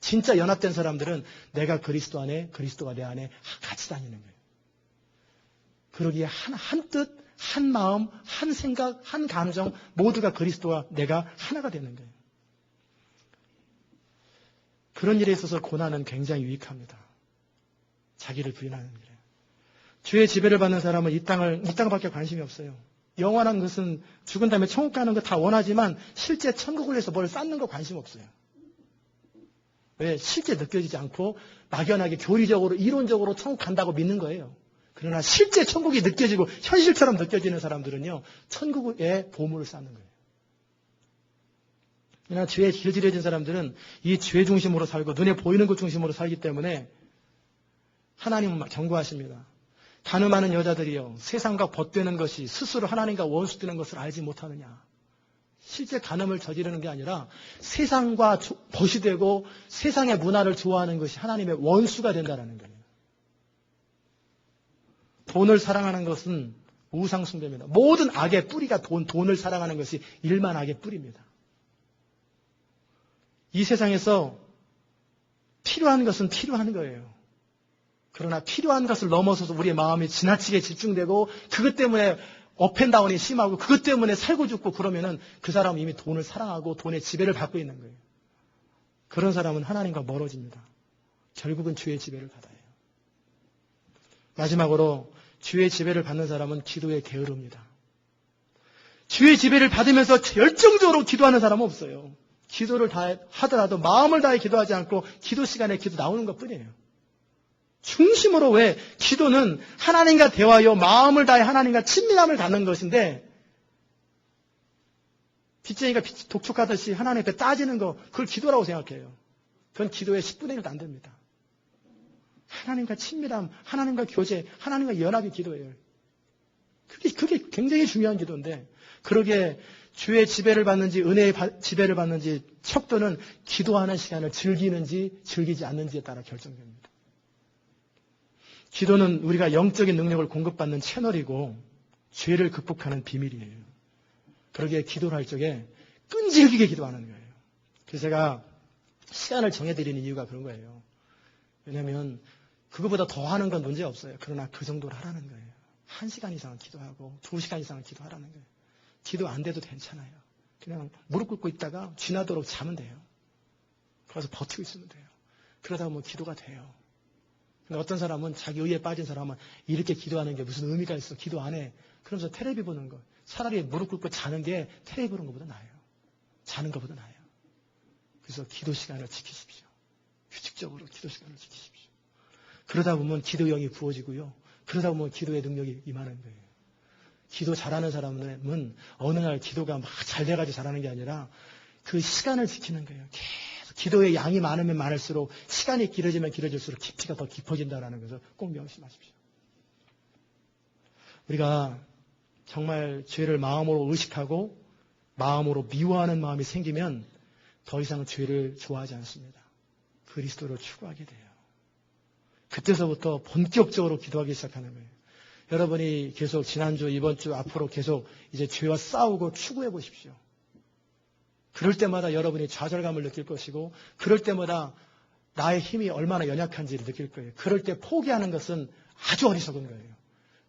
진짜 연합된 사람들은 내가 그리스도 안에, 그리스도가 내 안에 같이 다니는 거예요. 그러기에 한 뜻, 한 마음, 한 생각, 한 감정 모두가 그리스도와 내가 하나가 되는 거예요. 그런 일에 있어서 고난은 굉장히 유익합니다. 자기를 부인하는 일에. 주의 지배를 받는 사람은 이 땅밖에 관심이 없어요. 영원한 것은 죽은 다음에 천국 가는 거 다 원하지만 실제 천국을 위해서 뭘 쌓는 거 관심 없어요. 왜? 실제 느껴지지 않고 막연하게 교리적으로 이론적으로 천국 간다고 믿는 거예요. 그러나 실제 천국이 느껴지고 현실처럼 느껴지는 사람들은요. 천국의 보물을 쌓는 거예요. 그러나 죄에 길들여진 사람들은 이 죄 중심으로 살고 눈에 보이는 것 중심으로 살기 때문에 하나님은 경고하십니다. 가늠하는 여자들이요. 세상과 벗되는 것이 스스로 하나님과 원수되는 것을 알지 못하느냐. 실제 간음을 저지르는 게 아니라 세상과 벗이 되고 세상의 문화를 좋아하는 것이 하나님의 원수가 된다는 거예요. 돈을 사랑하는 것은 우상 숭배입니다. 모든 악의 뿌리가 돈을 사랑하는 것이 일만 악의 뿌리입니다. 이 세상에서 필요한 것은 필요한 거예요. 그러나 필요한 것을 넘어서서 우리의 마음이 지나치게 집중되고 그것 때문에 업앤다운이 심하고 그것 때문에 살고 죽고 그러면은 그 사람은 이미 돈을 사랑하고 돈의 지배를 받고 있는 거예요. 그런 사람은 하나님과 멀어집니다. 결국은 주의 지배를 받아요. 마지막으로 주의 지배를 받는 사람은 기도에 게으릅니다. 주의 지배를 받으면서 열정적으로 기도하는 사람은 없어요. 기도를 다 하더라도 마음을 다해 기도하지 않고 기도 시간에 기도 나오는 것뿐이에요. 중심으로 왜 기도는 하나님과 대화하여 마음을 다해 하나님과 친밀함을 갖는 것인데 빚쟁이가 독촉하듯이 하나님 앞에 따지는 거 그걸 기도라고 생각해요. 그건 기도의 10분의 1도 안 됩니다. 하나님과 친밀함, 하나님과 교제, 하나님과 연합이 기도예요. 그게 굉장히 중요한 기도인데 그러기에 주의 지배를 받는지 은혜의 지배를 받는지 척도는 기도하는 시간을 즐기는지 즐기지 않는지에 따라 결정됩니다. 기도는 우리가 영적인 능력을 공급받는 채널이고 죄를 극복하는 비밀이에요. 그러기에 기도를 할 적에 끈질기게 기도하는 거예요. 그래서 제가 시간을 정해드리는 이유가 그런 거예요. 왜냐하면 그거보다 더 하는 건 문제 없어요. 그러나 그 정도로 하라는 거예요. 1시간 이상은 기도하고 2시간 이상은 기도하라는 거예요. 기도 안 돼도 괜찮아요. 그냥 무릎 꿇고 있다가 지나도록 자면 돼요. 그래서 버티고 있으면 돼요. 그러다 보면 기도가 돼요. 근데 어떤 사람은 자기 의에 빠진 사람은 이렇게 기도하는 게 무슨 의미가 있어. 기도 안 해. 그러면서 텔레비 보는 거. 차라리 무릎 꿇고 자는 게 텔레비 보는 것보다 나아요. 자는 것보다 나아요. 그래서 기도 시간을 지키십시오. 규칙적으로 기도 시간을 지키십시오. 그러다 보면 기도형이 부어지고요. 그러다 보면 기도의 능력이 임하는 거예요. 기도 잘하는 사람은 어느 날 기도가 막 잘 돼가지고 잘하는 게 아니라 그 시간을 지키는 거예요. 계속 기도의 양이 많으면 많을수록 시간이 길어지면 길어질수록 깊이가 더 깊어진다는 것을 꼭 명심하십시오. 우리가 정말 죄를 마음으로 의식하고 마음으로 미워하는 마음이 생기면 더 이상 죄를 좋아하지 않습니다. 그리스도를 추구하게 돼요. 그때서부터 본격적으로 기도하기 시작하는 거예요. 여러분이 계속 지난주, 이번주, 앞으로 계속 이제 죄와 싸우고 추구해 보십시오. 그럴 때마다 여러분이 좌절감을 느낄 것이고 그럴 때마다 나의 힘이 얼마나 연약한지를 느낄 거예요. 그럴 때 포기하는 것은 아주 어리석은 거예요.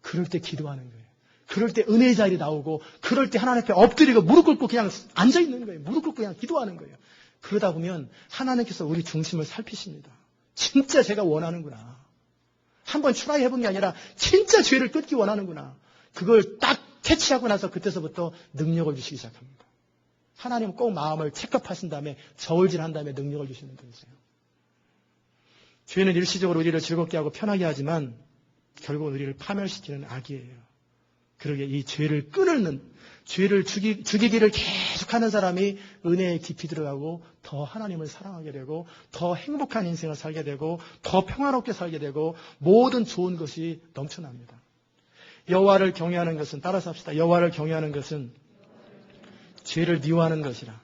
그럴 때 기도하는 거예요. 그럴 때 은혜의 자리에 나오고 그럴 때 하나님 앞에 엎드리고 무릎 꿇고 그냥 앉아있는 거예요. 무릎 꿇고 그냥 기도하는 거예요. 그러다 보면 하나님께서 우리 중심을 살피십니다. 진짜 제가 원하는구나. 한번 트라이 해본 게 아니라 진짜 죄를 끊기 원하는구나. 그걸 딱 캐치하고 나서 그때서부터 능력을 주시기 시작합니다. 하나님은 꼭 마음을 체크하신 다음에 저울질한 다음에 능력을 주시는 분이세요. 죄는 일시적으로 우리를 즐겁게 하고 편하게 하지만 결국은 우리를 파멸시키는 악이에요. 그러게 이 죄를 끊는, 죄를 죽이기를 계속하는 사람이 은혜에 깊이 들어가고 더 하나님을 사랑하게 되고 더 행복한 인생을 살게 되고 더 평화롭게 살게 되고 모든 좋은 것이 넘쳐납니다. 여호와를 경외하는 것은, 따라서 합시다. 여호와를 경외하는 것은 죄를 미워하는 것이라.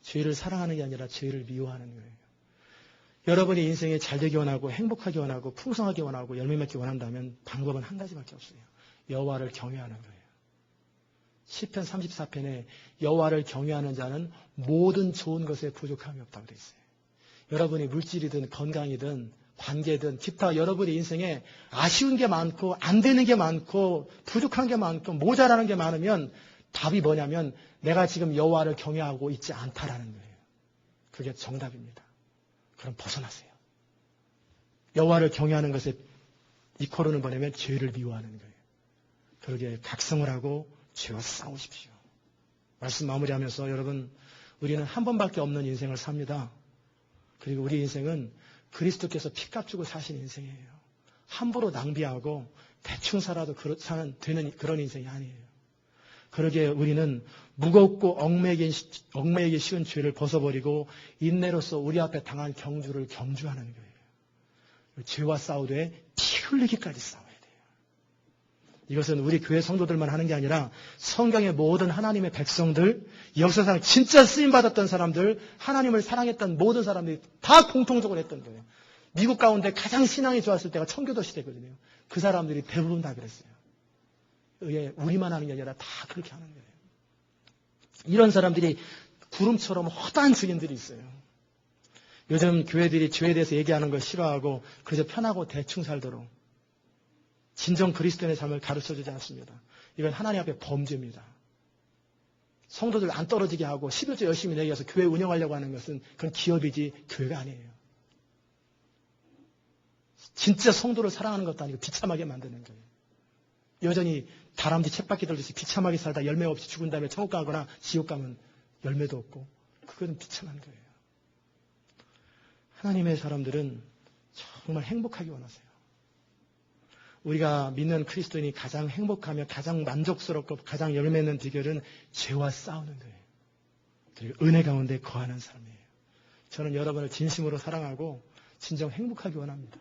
죄를 사랑하는 게 아니라 죄를 미워하는 거예요. 여러분이 인생에 잘되기 원하고 행복하기 원하고 풍성하기 원하고 열매 맺기 원한다면 방법은 한 가지밖에 없어요. 여호와를 경외하는 거예요. 시편 34편에 여호와를 경외하는 자는 모든 좋은 것에 부족함이 없다고 되어 있어요. 여러분이 물질이든 건강이든 관계든 기타 여러분의 인생에 아쉬운 게 많고 안 되는 게 많고 부족한 게 많고 모자라는 게 많으면 답이 뭐냐면 내가 지금 여호와를 경외하고 있지 않다라는 거예요. 그게 정답입니다. 그럼 벗어나세요. 여호와를 경외하는 것에 이코르는 뭐냐면 죄를 미워하는 거예요. 그러게 각성을 하고 죄와 싸우십시오. 말씀 마무리하면서 여러분 우리는 한 번밖에 없는 인생을 삽니다. 그리고 우리 인생은 그리스도께서 피값 주고 사신 인생이에요. 함부로 낭비하고 대충 살아도 되는 그런 인생이 아니에요. 그러기에 우리는 무겁고 얽매이기 쉬운 죄를 벗어버리고 인내로서 우리 앞에 당한 경주를 경주하는 거예요. 죄와 싸우되 피 흘리기까지 싸워야 돼요. 이것은 우리 교회 성도들만 하는 게 아니라 성경의 모든 하나님의 백성들, 역사상 진짜 쓰임받았던 사람들, 하나님을 사랑했던 모든 사람들이 다 공통적으로 했던 거예요. 미국 가운데 가장 신앙이 좋았을 때가 청교도 시대거든요. 그 사람들이 대부분 다 그랬어요. 우리만 하는 게 아니라 다 그렇게 하는 거예요. 이런 사람들이 구름처럼 허다한 증인들이 있어요. 요즘 교회들이 죄에 대해서 얘기하는 걸 싫어하고 그래서 편하고 대충 살도록 진정 그리스도인의 삶을 가르쳐주지 않습니다. 이건 하나님 앞에 범죄입니다. 성도들 안 떨어지게 하고 11조 열심히 내기 위해서 교회 운영하려고 하는 것은 그건 기업이지 교회가 아니에요. 진짜 성도를 사랑하는 것도 아니고 비참하게 만드는 거예요. 여전히 다람쥐 쳇바퀴 돌듯이 비참하게 살다 열매 없이 죽은 다음에 천국 가거나 지옥 가면 열매도 없고 그건 비참한 거예요. 하나님의 사람들은 정말 행복하기 원하세요. 우리가 믿는 그리스도인이 가장 행복하며 가장 만족스럽고 가장 열매 있는 비결은 죄와 싸우는 거예요. 그리고 은혜 가운데 거하는 삶이에요. 저는 여러분을 진심으로 사랑하고 진정 행복하기 원합니다.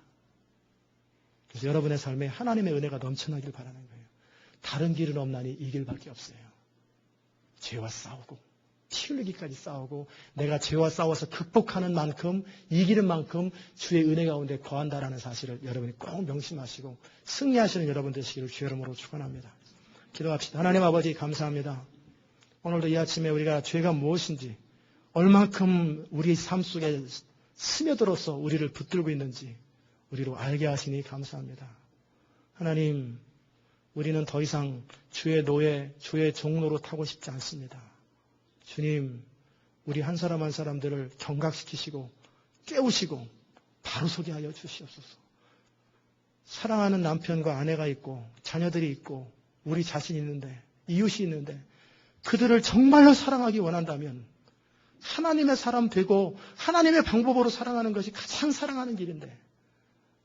그래서 여러분의 삶에 하나님의 은혜가 넘쳐나길 바라는 거예요. 다른 길은 없나니 이 길밖에 없어요. 죄와 싸우고 피 흘리기까지 싸우고 내가 죄와 싸워서 극복하는 만큼 이기는 만큼 주의 은혜 가운데 거한다라는 사실을 여러분이 꼭 명심하시고 승리하시는 여러분 되시기를 주의 이름으로 축원합니다. 기도합시다. 하나님 아버지 감사합니다. 오늘도 이 아침에 우리가 죄가 무엇인지 얼만큼 우리 삶 속에 스며들어서 우리를 붙들고 있는지 우리로 알게 하시니 감사합니다. 하나님 우리는 더 이상 주의 노예, 주의 종로로 타고 싶지 않습니다. 주님, 우리 한 사람 한 사람들을 경각시키시고 깨우시고 바로 서게 하여 주시옵소서. 사랑하는 남편과 아내가 있고 자녀들이 있고 우리 자신이 있는데 이웃이 있는데 그들을 정말로 사랑하기 원한다면 하나님의 사람 되고 하나님의 방법으로 사랑하는 것이 가장 사랑하는 길인데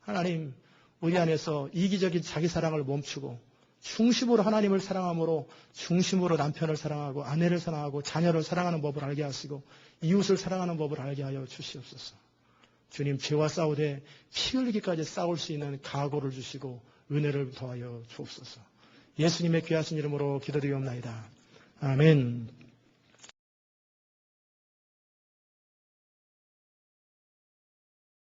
하나님, 우리 안에서 이기적인 자기 사랑을 멈추고 중심으로 하나님을 사랑함으로 중심으로 남편을 사랑하고 아내를 사랑하고 자녀를 사랑하는 법을 알게 하시고 이웃을 사랑하는 법을 알게 하여 주시옵소서. 주님, 죄와 싸우되 피 흘리기까지 싸울 수 있는 각오를 주시고 은혜를 더하여 주옵소서. 예수님의 귀하신 이름으로 기도드리옵나이다. 아멘.